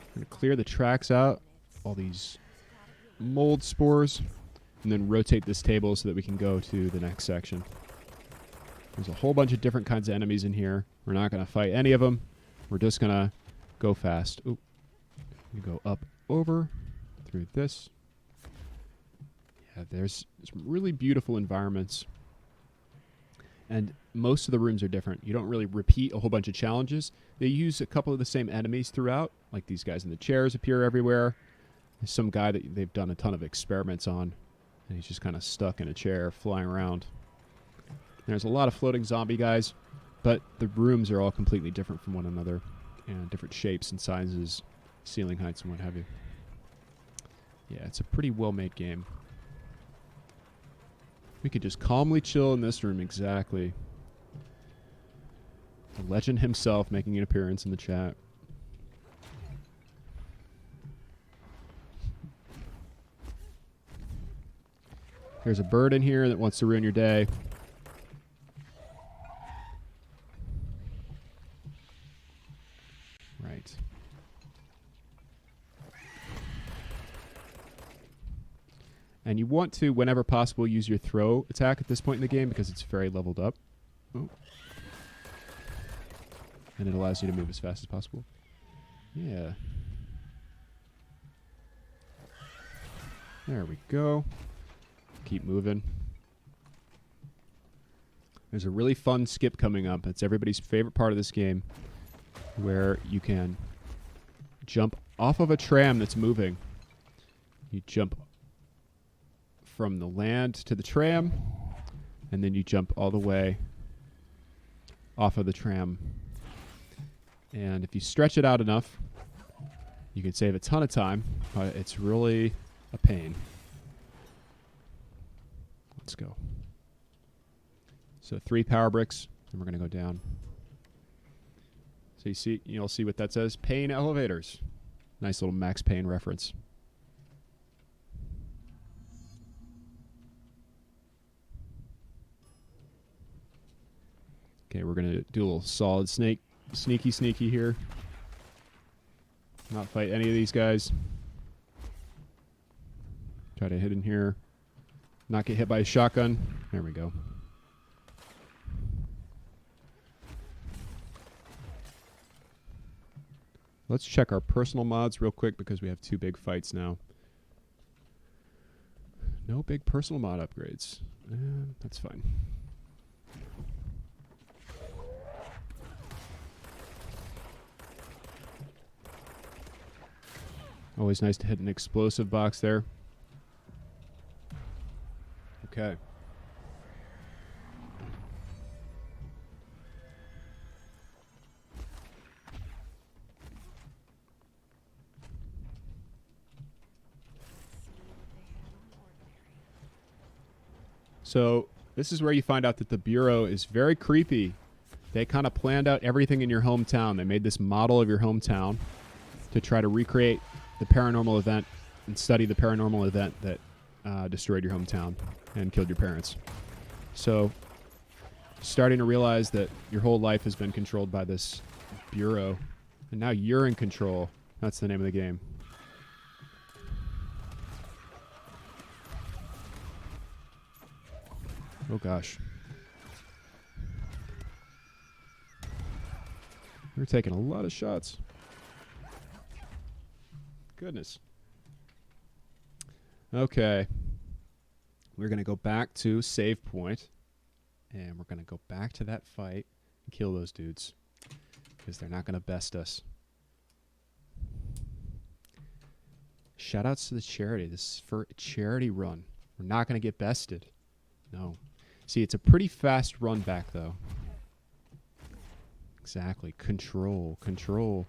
I'm going to clear the tracks out, all these mold spores, and then rotate this table so that we can go to the next section. There's a whole bunch of different kinds of enemies in here. We're not going to fight any of them. We're just going to go fast. Oop. We go up, over, through this. Yeah, there's some really beautiful environments. And most of the rooms are different. You don't really repeat a whole bunch of challenges. They use a couple of the same enemies throughout. Like these guys in the chairs appear everywhere. There's some guy that they've done a ton of experiments on. And he's just kind of stuck in a chair, flying around. There's a lot of floating zombie guys. But the rooms are all completely different from one another. And different shapes and sizes, ceiling heights and what have you. Yeah, it's a pretty well-made game. We could just calmly chill in this room, exactly. The legend himself making an appearance in the chat. There's a bird in here that wants to ruin your day. Right. And you want to, whenever possible, use your throw attack at this point in the game because it's very leveled up. Oh. And it allows you to move as fast as possible. Yeah. There we go. Keep moving. There's a really fun skip coming up. It's everybody's favorite part of this game, where you can jump off of a tram that's moving. You jump from the land to the tram, and then you jump all the way off of the tram. And if you stretch it out enough, you can save a ton of time, but it's really a pain. Let's go. So 3 power bricks, and we're going to go down. So you'll see what that says. Pain elevators. Nice little Max Payne reference. Okay, we're going to do a little solid sneaky here. Not fight any of these guys. Try to hit in here. Not get hit by a shotgun. There we go. Let's check our personal mods real quick because we have 2 big fights now. No big personal mod upgrades. That's fine. Always nice to hit an explosive box there. Okay. So this is where you find out that the Bureau is very creepy. They kind of planned out everything in your hometown. They made this model of your hometown to try to recreate the paranormal event and study the paranormal event that destroyed your hometown and killed your parents. So starting to realize that your whole life has been controlled by this Bureau, and now you're in control. That's the name of the game. Oh gosh. We're taking a lot of shots. Goodness. Okay. We're going to go back to save point, and we're going to go back to that fight and kill those dudes because they're not going to best us. Shoutouts to the charity. This is for a charity run. We're not going to get bested. No. See, it's a pretty fast run back, though. Exactly. Control. Control.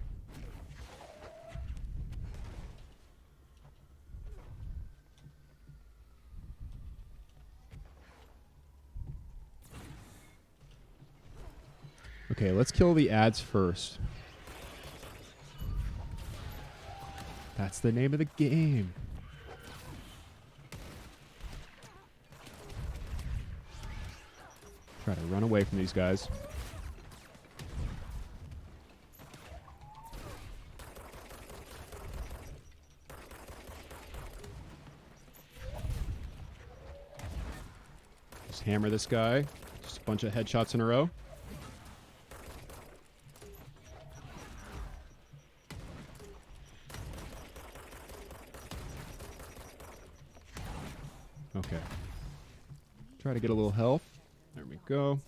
Okay, let's kill the ads first. That's the name of the game. Try to run away from these guys. Just hammer this guy. Just a bunch of headshots in a row. Okay. Try to get a little health. There we go.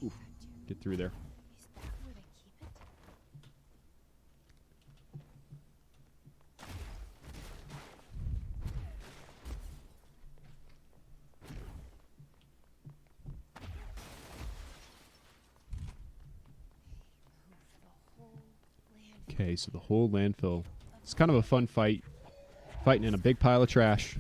Oof. Get through there. Is that where they keep it? Okay, so the whole landfill. It's kind of a fun fight. Fighting in a big pile of trash.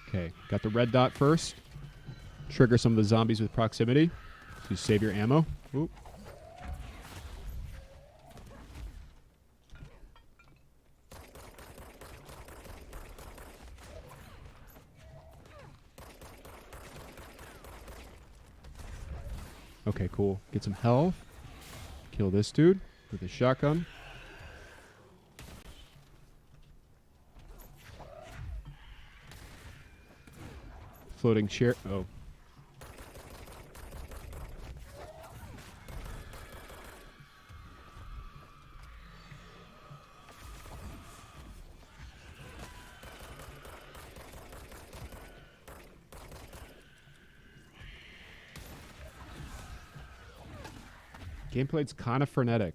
Okay, got the red dot first. Trigger some of the zombies with proximity. To save your ammo. Oop. Okay, cool. Get some health. Kill this dude with a shotgun. Floating chair. Oh. Gameplay's kind of frenetic.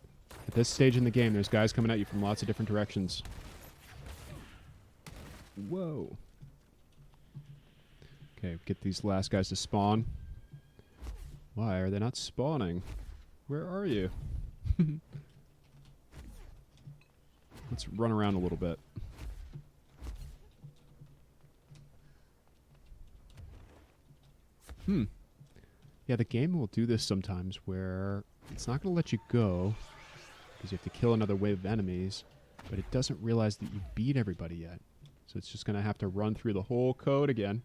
At this stage in the game, there's guys coming at you from lots of different directions. Whoa. Okay, get these last guys to spawn. Why are they not spawning? Where are you? Let's run around a little bit. Yeah, the game will do this sometimes where it's not going to let you go because you have to kill another wave of enemies, but it doesn't realize that you beat everybody yet. So it's just going to have to run through the whole code again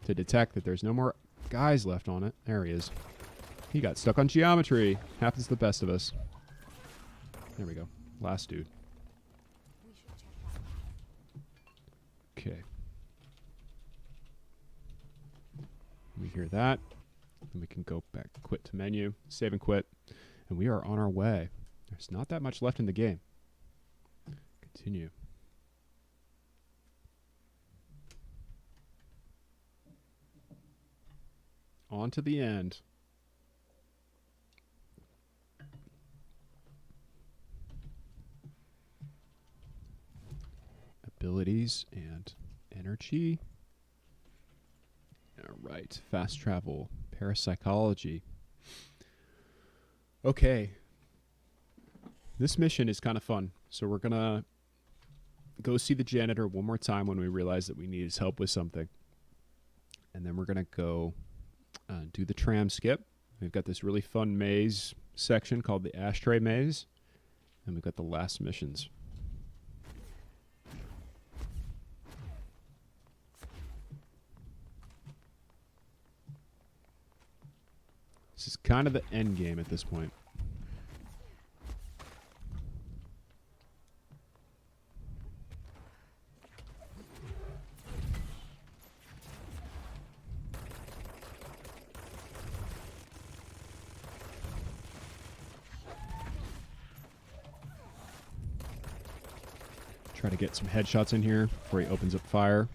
to detect that there's no more guys left on it. There he is. He got stuck on geometry. Happens to the best of us. There we go. Last dude. We should check that out. Okay. We hear that. And we can go back, quit to menu, save and quit. And we are on our way. There's not that much left in the game. Continue. On to the end. Abilities and energy. All right, fast travel, parapsychology. Okay. This mission is kind of fun. So we're going to go see the janitor one more time when we realize that we need his help with something. And then we're going to go do the tram skip. We've got this really fun maze section called the ashtray maze. And we've got the last missions. This is kind of the end game at this point. Try to get some headshots in here before he opens up fire.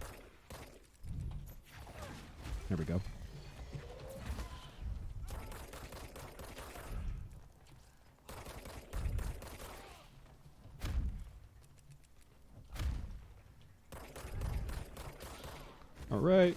There we go. All right.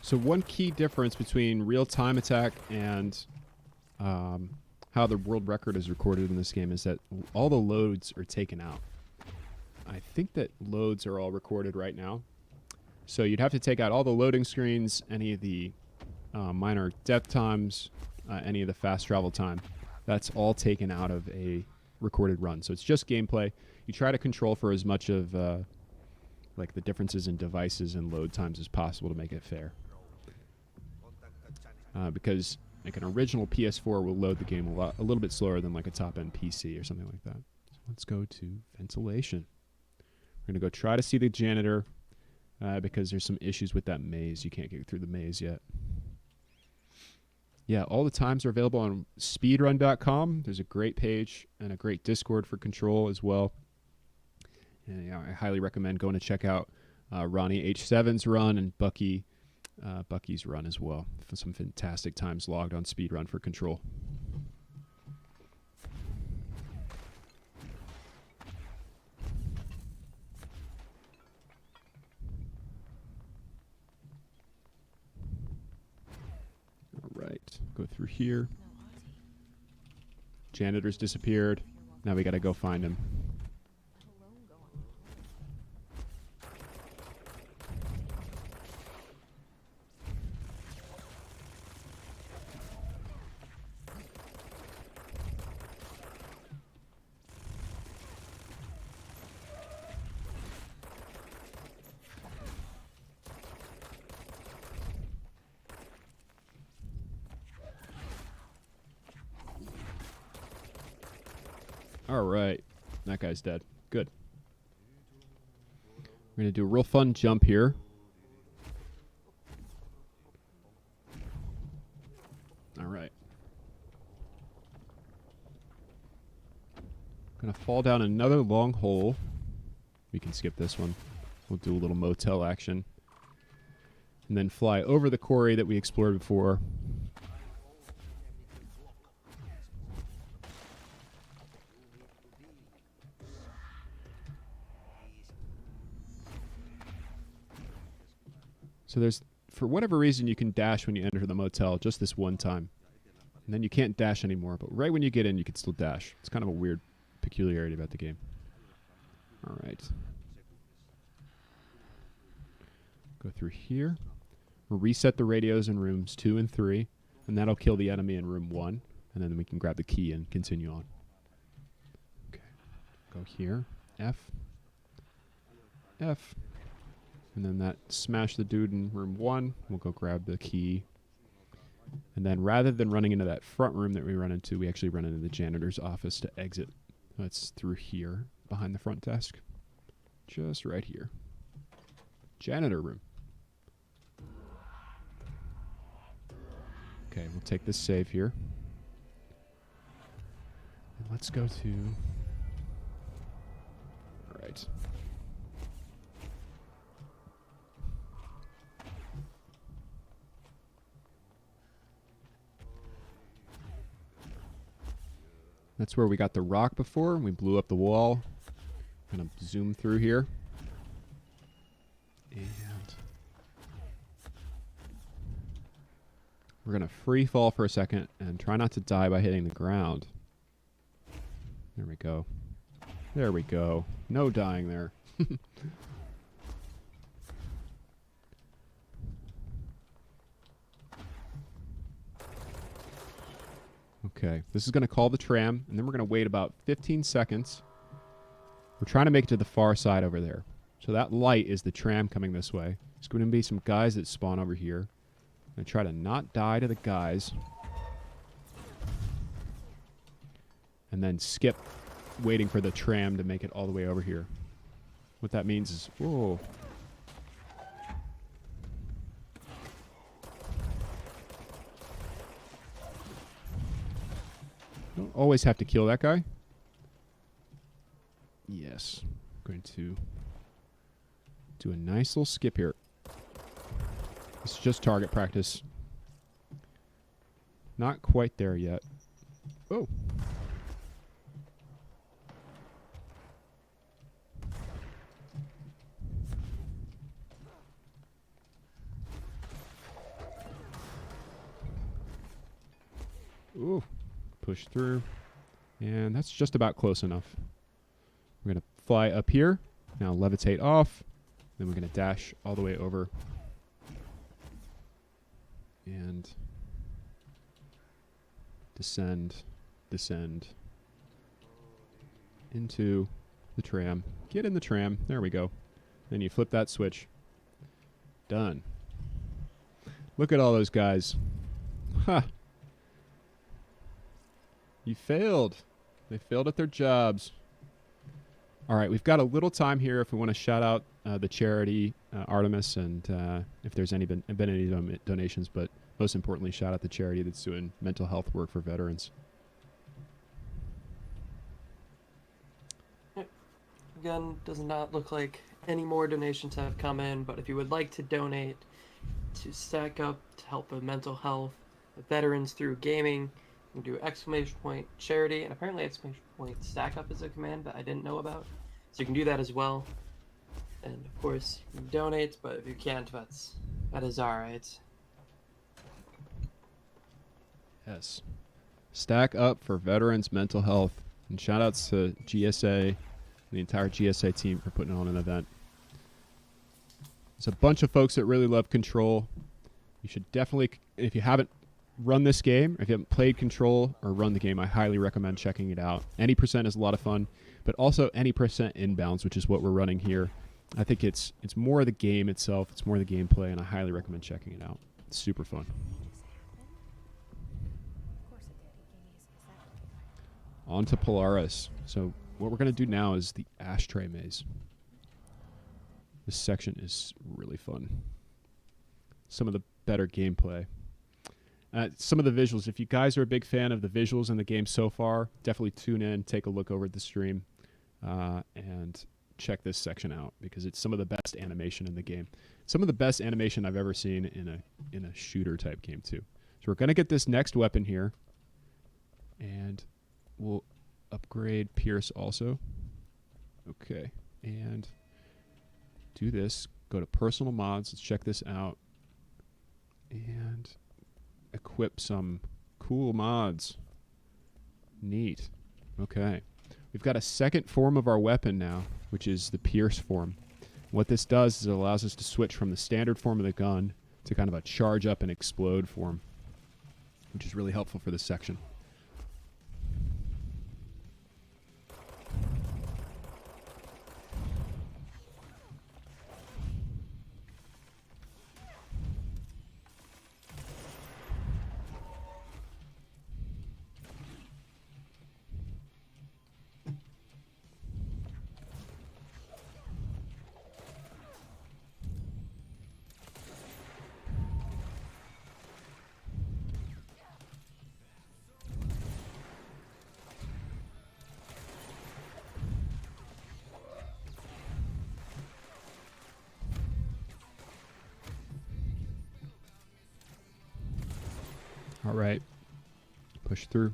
So one key difference between real-time attack and how the world record is recorded in this game is that all the loads are taken out. I think that loads are all recorded right now. So you'd have to take out all the loading screens, any of the minor death times, any of the fast travel time. That's all taken out of a recorded run. So it's just gameplay. You try to control for as much of like the differences in devices and load times as possible to make it fair. Because like an original PS4 will load the game a little bit slower than like a top-end PC or something like that. So let's go to ventilation. We're going to go try to see the janitor because there's some issues with that maze. You can't get through the maze yet. Yeah, all the times are available on speedrun.com. There's a great page and a great Discord for Control as well. And yeah, I highly recommend going to check out Ronnie H7's run and Bucky's run as well. For some fantastic times logged on Speedrun for Control. here. Janitor's disappeared. Now we gotta go find him. All right, that guy's dead. Good. We're gonna do a real fun jump here. All right. Gonna fall down another long hole. We can skip this one. We'll do a little motel action. And then fly over the quarry that we explored before. So there's, for whatever reason, you can dash when you enter the motel, just this one time. And then you can't dash anymore, but right when you get in, you can still dash. It's kind of a weird peculiarity about the game. All right. Go through here. We'll reset the radios in rooms 2 and 3, and that'll kill the enemy in room 1, and then we can grab the key and continue on. Okay. Go here. F. F. And then that smash the dude in room 1. We'll go grab the key. And then rather than running into that front room that we run into, we actually run into the janitor's office to exit. That's through here, behind the front desk. Just right here. Janitor room. Okay, we'll take this save here. And let's go to... All right. That's where we got the rock before. We blew up the wall. Gonna zoom through here. And we're gonna free fall for a second and try not to die by hitting the ground. There we go. There we go. No dying there. Okay, this is going to call the tram, and then we're going to wait about 15 seconds. We're trying to make it to the far side over there. So that light is the tram coming this way. There's going to be some guys that spawn over here. I'm going to try to not die to the guys. And then skip waiting for the tram to make it all the way over here. What that means is, whoa. Don't always have to kill that guy. Yes. I'm going to do a nice little skip here. This is just target practice. Not quite there yet. Oh. Ooh. Push through. And that's just about close enough. We're going to fly up here. Now levitate off. Then we're going to dash all the way over. And descend, descend into the tram. Get in the tram. There we go. Then you flip that switch. Done. Look at all those guys. Ha! You failed. They failed at their jobs. All right, we've got a little time here if we want to shout out the charity, Artemis, and if there's been any donations, but most importantly, shout out the charity that's doing mental health work for veterans. Again, does not look like any more donations have come in, but if you would like to donate to stack up to help with mental health, with veterans through gaming, you can do ! charity, and apparently ! stack up is a command that I didn't know about. So you can do that as well. And of course, you can donate, but if you can't, that is alright. Yes. Stack up for veterans' mental health. And shout outs to GSA and the entire GSA team for putting on an event. There's a bunch of folks that really love Control. You should definitely, if you haven't run this game, if you haven't played Control or run the game, I highly recommend checking it out. Any percent is a lot of fun, but also any percent inbounds, which is what we're running here. I think it's more of the game itself. It's more the gameplay, and I highly recommend checking it out. It's super fun. Of course it did. He gave me his exact. On to Polaris. So what we're going to do now is the ashtray maze. This section is really fun. Some of the better gameplay. Some of the visuals. If you guys are a big fan of the visuals in the game so far, definitely tune in, take a look over at the stream, and check this section out because it's some of the best animation in the game. Some of the best animation I've ever seen in a shooter type game too. So we're going to get this next weapon here, and we'll upgrade Pierce also. Okay, and do this. Go to personal mods. Let's check this out. And equip some cool mods. Neat. Okay. We've got a second form of our weapon now, which is the Pierce form. What this does is it allows us to switch from the standard form of the gun to kind of a charge up and explode form, which is really helpful for this section. All right. Push through.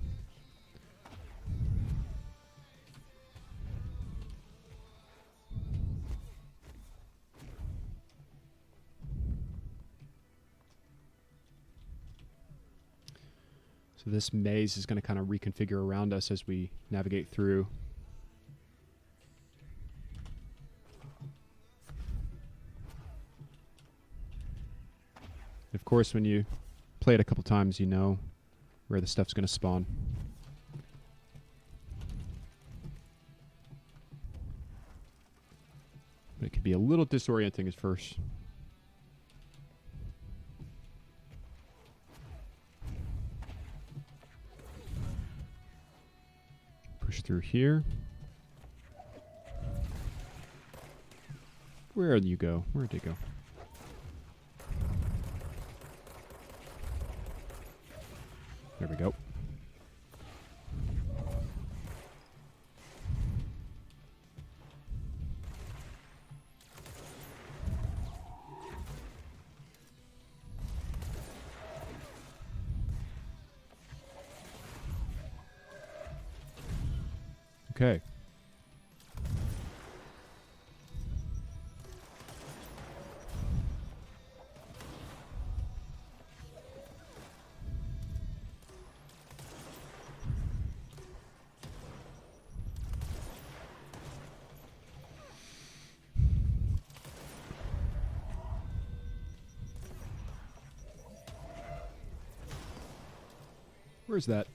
So this maze is going to kind of reconfigure around us as we navigate through. Of course, when you play it a couple times, you know where the stuff's going to spawn. But it can be a little disorienting at first. Push through here. Where'd you go? Where'd it go? There we go. Okay. Where's that?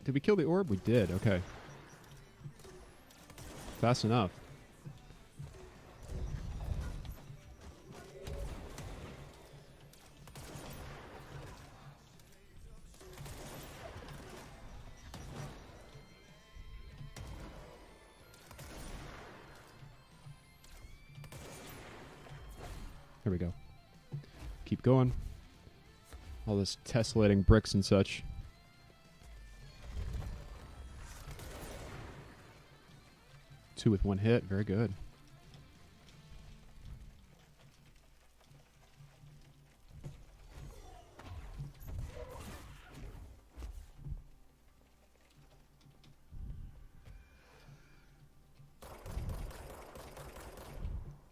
Did we kill the orb? We did. Okay. Fast enough. There we go. Keep going. All this tessellating bricks and such. Two with one hit. Very good.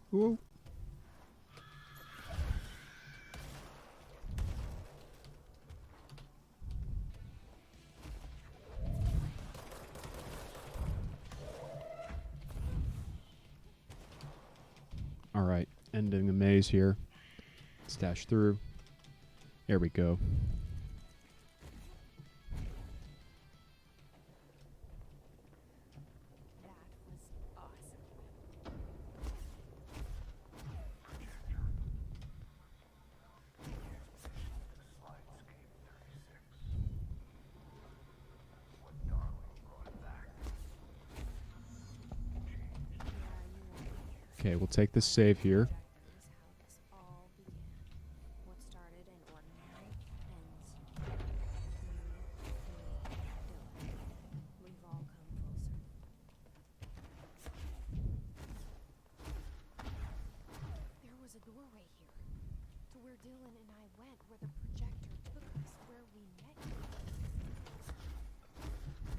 Whoa. maze here. Let's dash through. There we go. That was awesome. Okay, we'll take this save here. Projector is how this all began. What started in ordinary ends. We've all come full circle. There was a doorway here, to where Dylan and I went, where the projector took us, where we met you.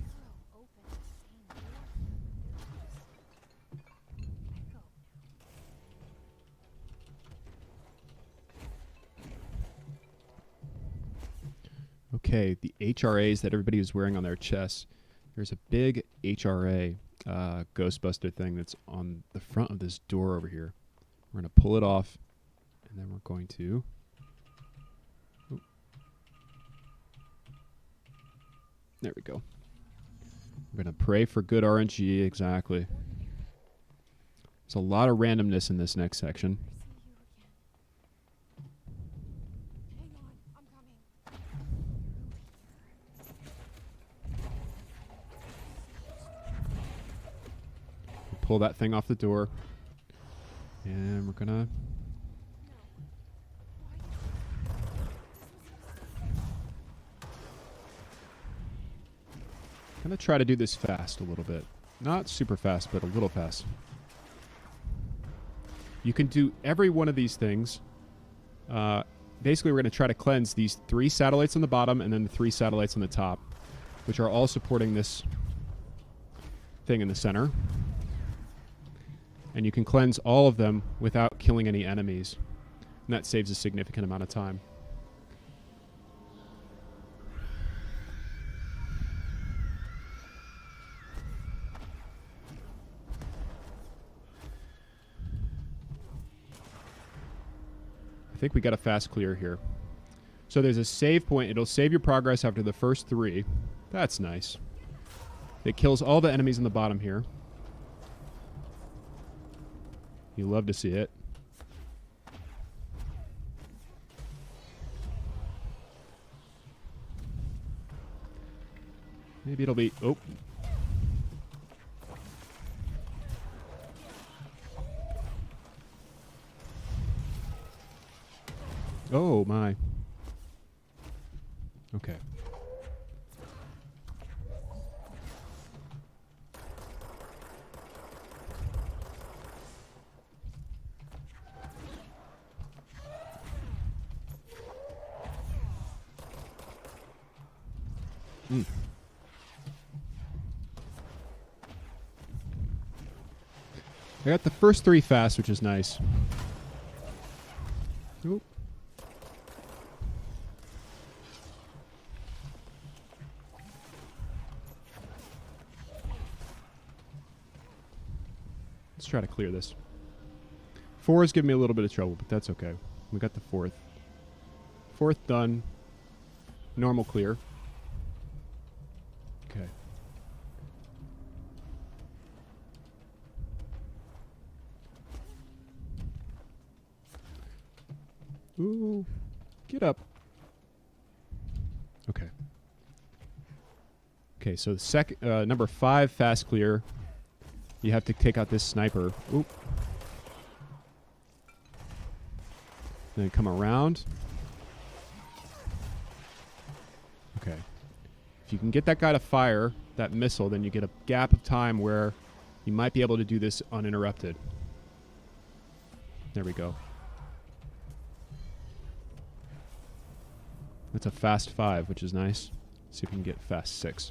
Arrow opened the same door, but there was echo. Okay, the HRAs that everybody was wearing on their chests. There's a big HRA Ghostbuster thing that's on the front of this door over here. We're going to pull it off, and then we're going to... Oop. There we go. We're going to pray for good RNG, exactly. There's a lot of randomness in this next section. Hang on, I'm coming. Pull that thing off the door. And we're going to... Gonna try to do this fast a little bit. Not super fast, but a little fast. You can do every one of these things. Basically, we're going to try to cleanse these 3 satellites on the bottom and then the 3 satellites on the top, which are all supporting this thing in the center. And you can cleanse all of them without killing any enemies. And that saves a significant amount of time. I think we got a fast clear here. So there's a save point. It'll save your progress after the first 3. That's nice. It kills all the enemies in the bottom here. You love to see it. Maybe it'll be... Oh. Oh, my. Okay. I got the first 3 fast, which is nice. Oop. Let's try to clear this. 4 is giving me a little bit of trouble, but that's okay. We got the 4th. 4th done. Normal clear. Okay. Ooh. Get up. Okay. Okay, so the number 5 fast clear. You have to take out this sniper. Oop. Then come around. Okay. If you can get that guy to fire that missile, then you get a gap of time where you might be able to do this uninterrupted. There we go. That's a fast 5, which is nice. See if we can get fast 6.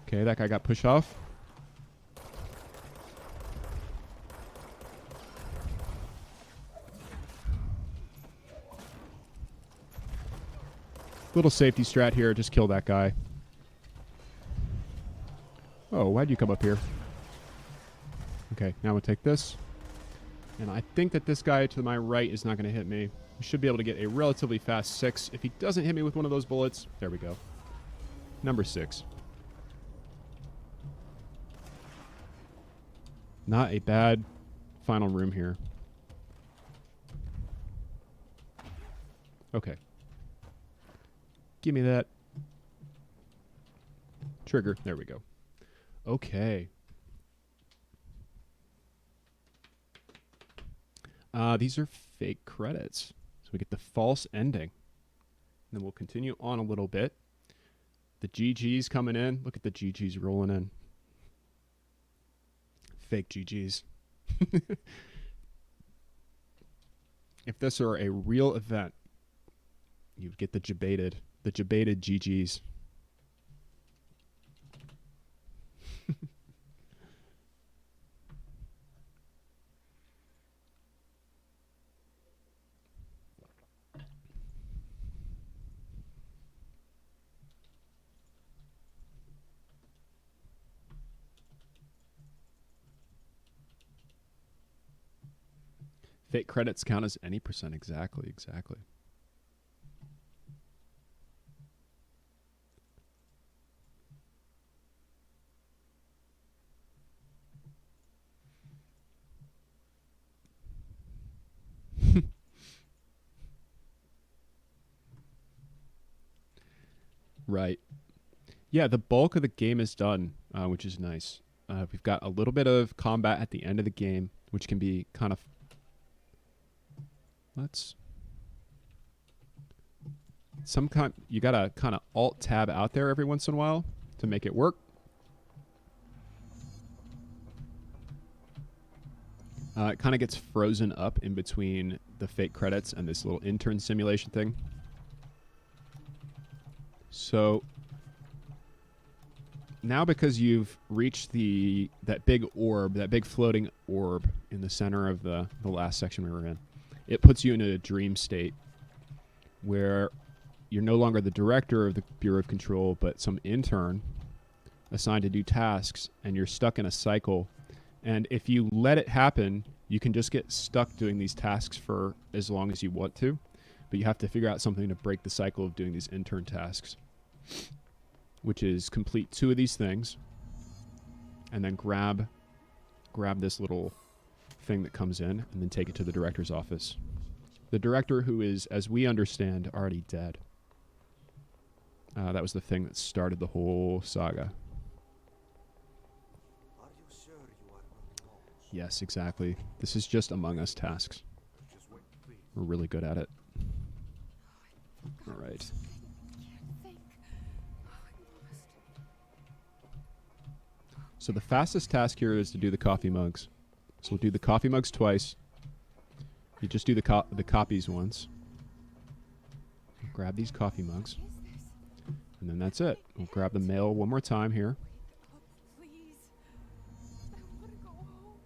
Okay, that guy got pushed off. Little safety strat here. Just kill that guy. Oh, why'd you come up here? Okay, now we'll take this. And I think that this guy to my right is not going to hit me. We should be able to get a relatively fast 6. If he doesn't hit me with one of those bullets, there we go. Number 6. Not a bad final room here. Okay. Give me that. Trigger. There we go. Okay. These are fake credits. So we get the false ending. And then we'll continue on a little bit. The GG's coming in. Look at the GG's rolling in. Fake GG's. If this were a real event, you'd get the debated GG's. Fake credits count as any percent. Exactly. Right. Yeah, the bulk of the game is done, which is nice. We've got a little bit of combat at the end of the game, which can be kind of... You gotta kind of Alt-Tab out there every once in a while to make it work. It kind of gets frozen up in between the fake credits and this little intern simulation thing. So now because you've reached that big orb, that big floating orb in the center of the last section we were in, it puts you in a dream state where you're no longer the director of the Bureau of Control, but some intern assigned to do tasks, and you're stuck in a cycle. And if you let it happen, you can just get stuck doing these tasks for as long as you want to, but you have to figure out something to break the cycle of doing these intern tasks, which is complete 2 of these things, and then grab this little thing that comes in, and then take it to the director's office. The director, who is, as we understand, already dead. That was the thing that started the whole saga. Are you sure you are not lost? Yes, exactly. This is just Among Us tasks. Just wait, please. We're really good at it. All right. Can't think. Oh, I'm lost. So the fastest task here is to do the coffee mugs. So we'll do the coffee mugs twice. You just do the copies once. Grab these coffee mugs. What is this? And then that's it. We'll grab the mail one more time here. Oh, please. I want to go home.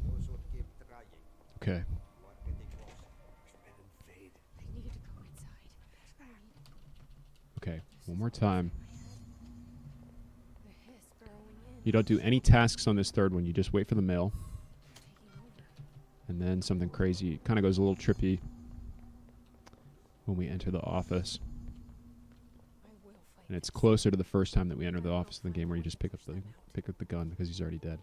You should keep trying. Okay. You are getting close. Expand and fade. I need to go inside. Okay. One more time. The hiss burrowing in. You don't do any tasks on this third one. You just wait for the mail. Taking over. And then something crazy. Kind of goes a little trippy when we enter the office. I will fight. And it's closer to the first time that we enter the office in the game, where you just pick up the gun because he's already dead.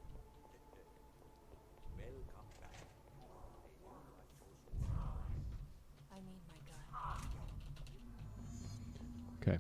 Welcome back. I need my gun. Okay.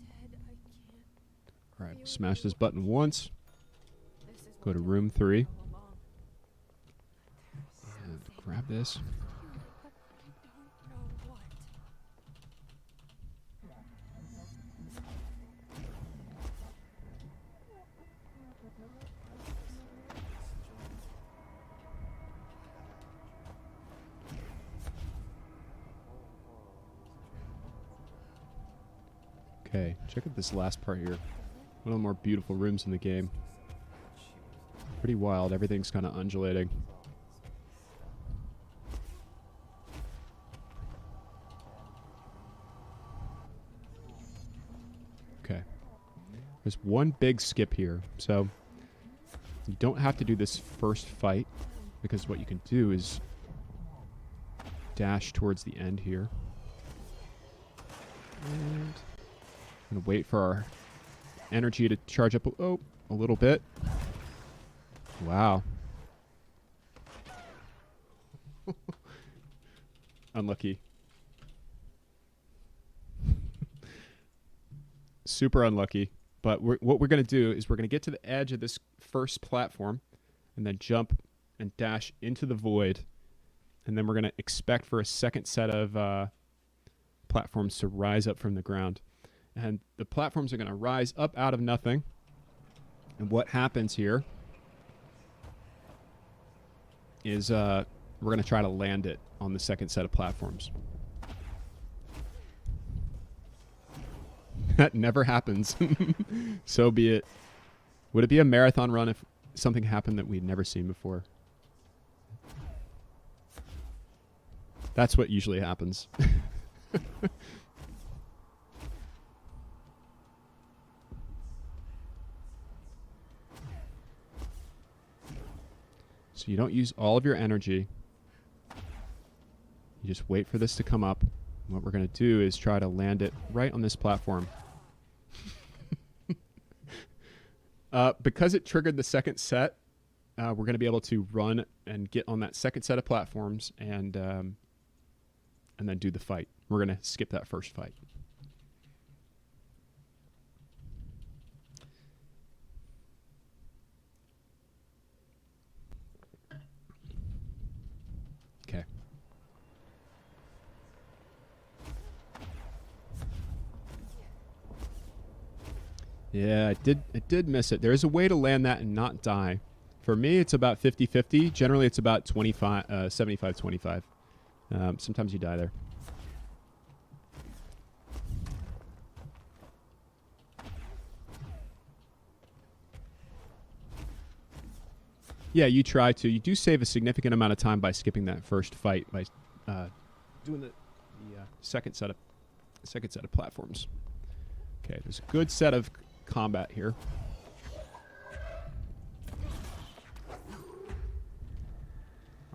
Ted, I can't. All right. Smash this button once. This is Go to what room 3. all along. Grab this. You know what? Okay, check out this last part here. One of the more beautiful rooms in the game. Pretty wild. Everything's kind of undulating. Okay. There's one big skip here. So you don't have to do this first fight, because what you can do is dash towards the end here. And I'm gonna wait for our energy to charge up a little bit. Wow. Unlucky. Super unlucky. But what we're going to do is we're going to get to the edge of this first platform and then jump and dash into the void. And then we're going to expect for a second set of platforms to rise up from the ground. And the platforms are going to rise up out of nothing. And what happens here is we're going to try to land it on the second set of platforms. That never happens. So be it. Would it be a marathon run if something happened that we'd never seen before? That's what usually happens. So you don't use all of your energy. You just wait for this to come up. And what we're going to do is try to land it right on this platform. Because it triggered the second set, we're going to be able to run and get on that second set of platforms and then do the fight. We're going to skip that first fight. Okay. Yeah, I did miss it. There is a way to land that and not die. For me, it's about 50-50. Generally, it's about 75-25. Sometimes you die there. Yeah, you try to. You do save a significant amount of time by skipping that first fight by doing the second set of platforms. Okay, there's a good set of combat here.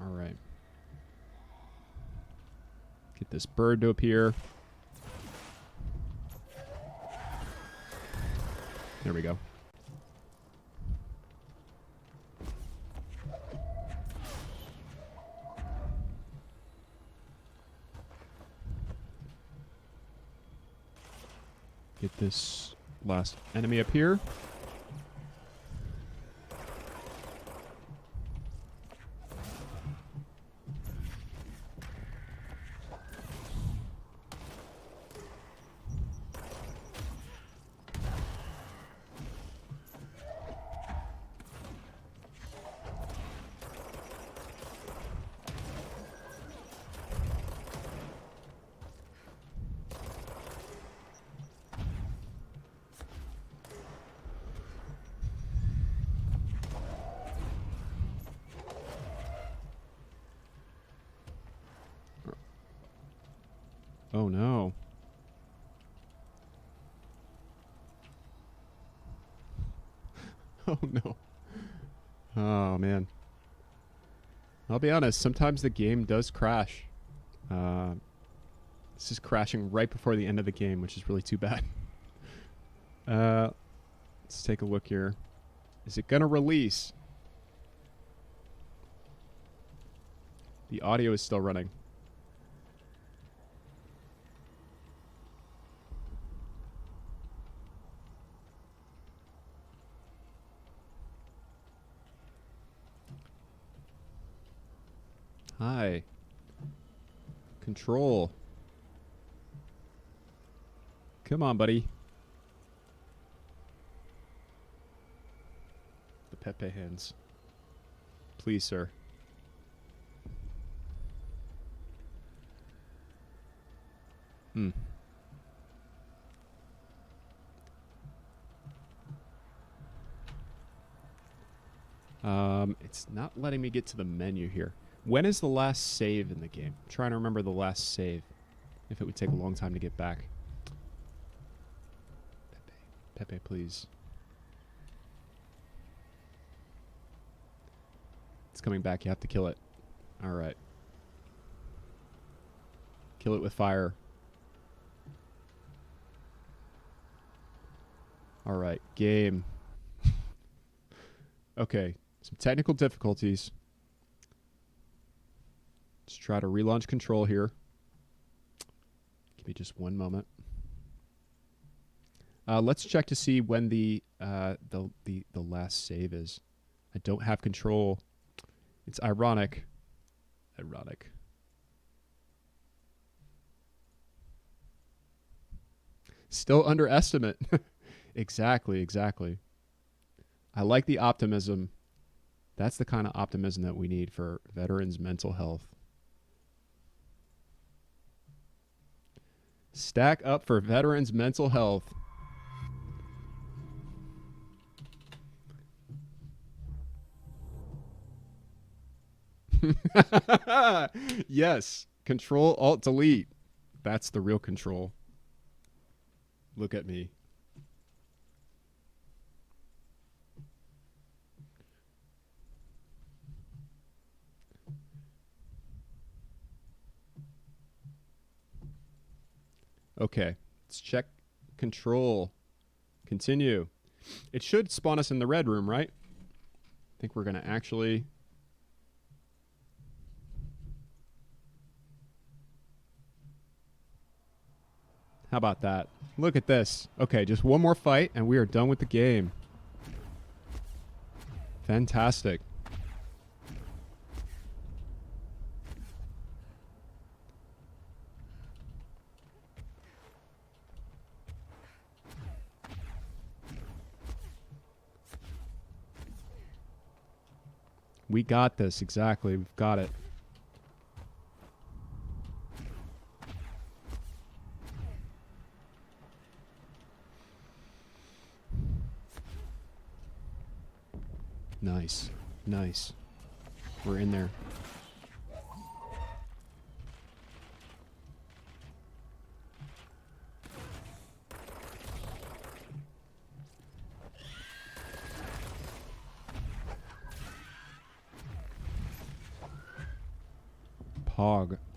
All right. Get this bird to appear. There we go. Get this last enemy up here. Oh no. Oh no. Oh man. I'll be honest, sometimes the game does crash. This is crashing right before the end of the game, which is really too bad. Let's take a look here. Is it gonna release? The audio is still running. Hi. Control. Come on, buddy. The Pepe hands. Please, sir. Hmm. It's not letting me get to the menu here. When is the last save in the game? I'm trying to remember the last save. If it would take a long time to get back. Pepe, please. It's coming back. You have to kill it. All right. Kill it with fire. All right. Game. Okay. Some technical difficulties. Let's try to relaunch control here. Give me just one moment. Let's check to see when the last save is. I don't have control. It's ironic. Ironic. Still underestimate. Exactly. I like the optimism. That's the kind of optimism that we need for veterans' mental health. Stack up for veterans' mental health. Yes. Control, Alt, Delete. That's the real control. Look at me. Okay. Let's check control. Continue. It should spawn us in the red room, right? I think we're going to actually... How about that? Look at this. Okay, just one more fight and we are done with the game. Fantastic. We got this. Exactly. We've got it. Nice. Nice. We're in there.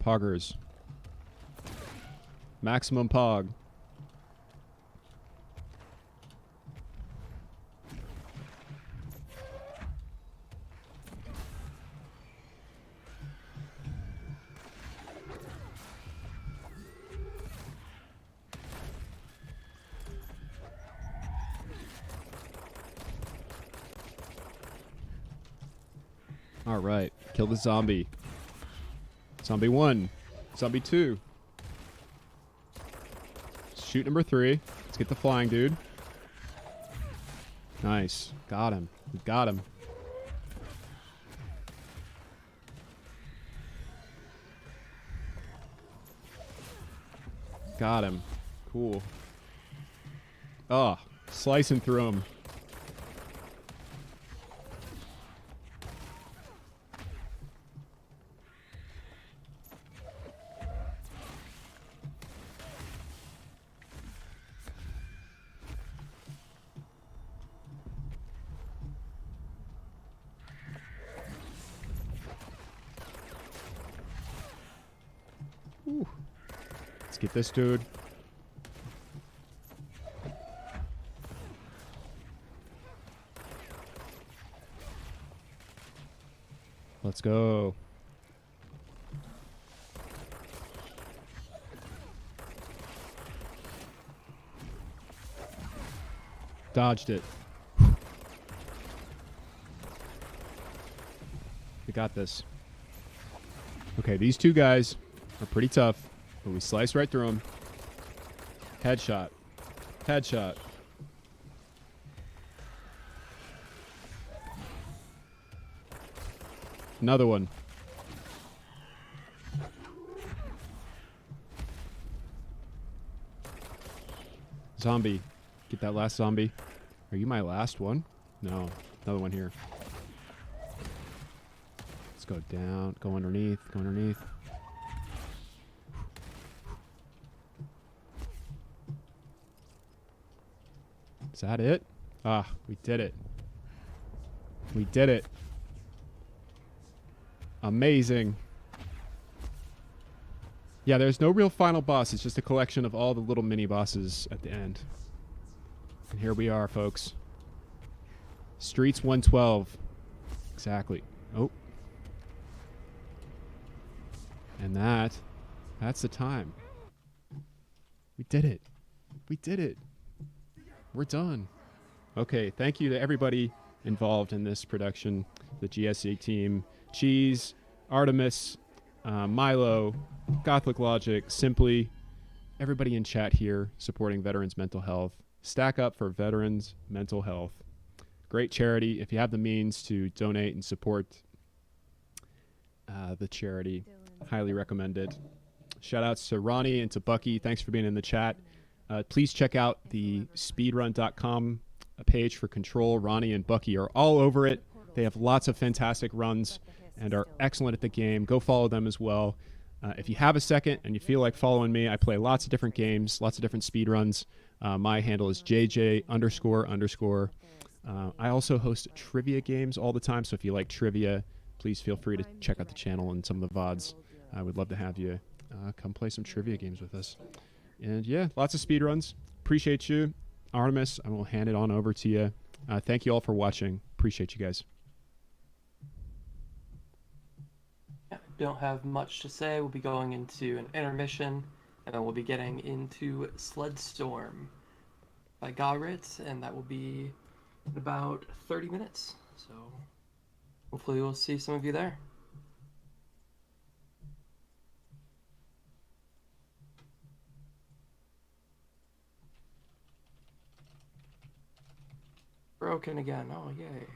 Poggers. Maximum pog. All right. Kill the zombie. Zombie 1. Zombie 2. Shoot number 3. Let's get the flying dude. Nice. Got him. We got him. Got him. Cool. Oh, slicing through him. Ooh. Let's get this dude. Let's go. Dodged it. We got this. Okay, these two guys are pretty tough, but we slice right through them. Headshot. Headshot. Another one. Zombie. Get that last zombie. Are you my last one? No. Another one here. Let's go down. Go underneath. Go underneath. Is that it? Ah, we did it. We did it. Amazing. Yeah, there's no real final boss. It's just a collection of all the little mini bosses at the end. And here we are, folks. Streets 112. Exactly. Oh. And that's the time. We did it. We did it. We're done. Okay, thank you to everybody involved in this production. The GSA team. Cheese, Artemis, Milo, Gothic Logic, Simply, everybody in chat here supporting veterans' mental health. Stack up for veterans' mental health. Great charity. If you have the means to donate and support the charity, highly recommend it. Shout outs to Ronnie and to Bucky. Thanks for being in the chat. Please check out the speedrun.com page for Control. Ronnie and Bucky are all over it. They have lots of fantastic runs and are excellent at the game. Go follow them as well. If you have a second and you feel like following me, I play lots of different games, lots of different speed runs. My handle is JJ__. I also host trivia games all the time, so if you like trivia, please feel free to check out the channel and some of the VODs. I would love to have you come play some trivia games with us. And yeah, lots of speed runs. Appreciate you. Artemis, I will hand it on over to you. Thank you all for watching. Appreciate you guys. Don't have much to say. We'll be going into an intermission, and then we'll be getting into Sled Storm by Gawrit, and that will be in about 30 minutes. So hopefully we'll see some of you there. Broken again. Oh, yay.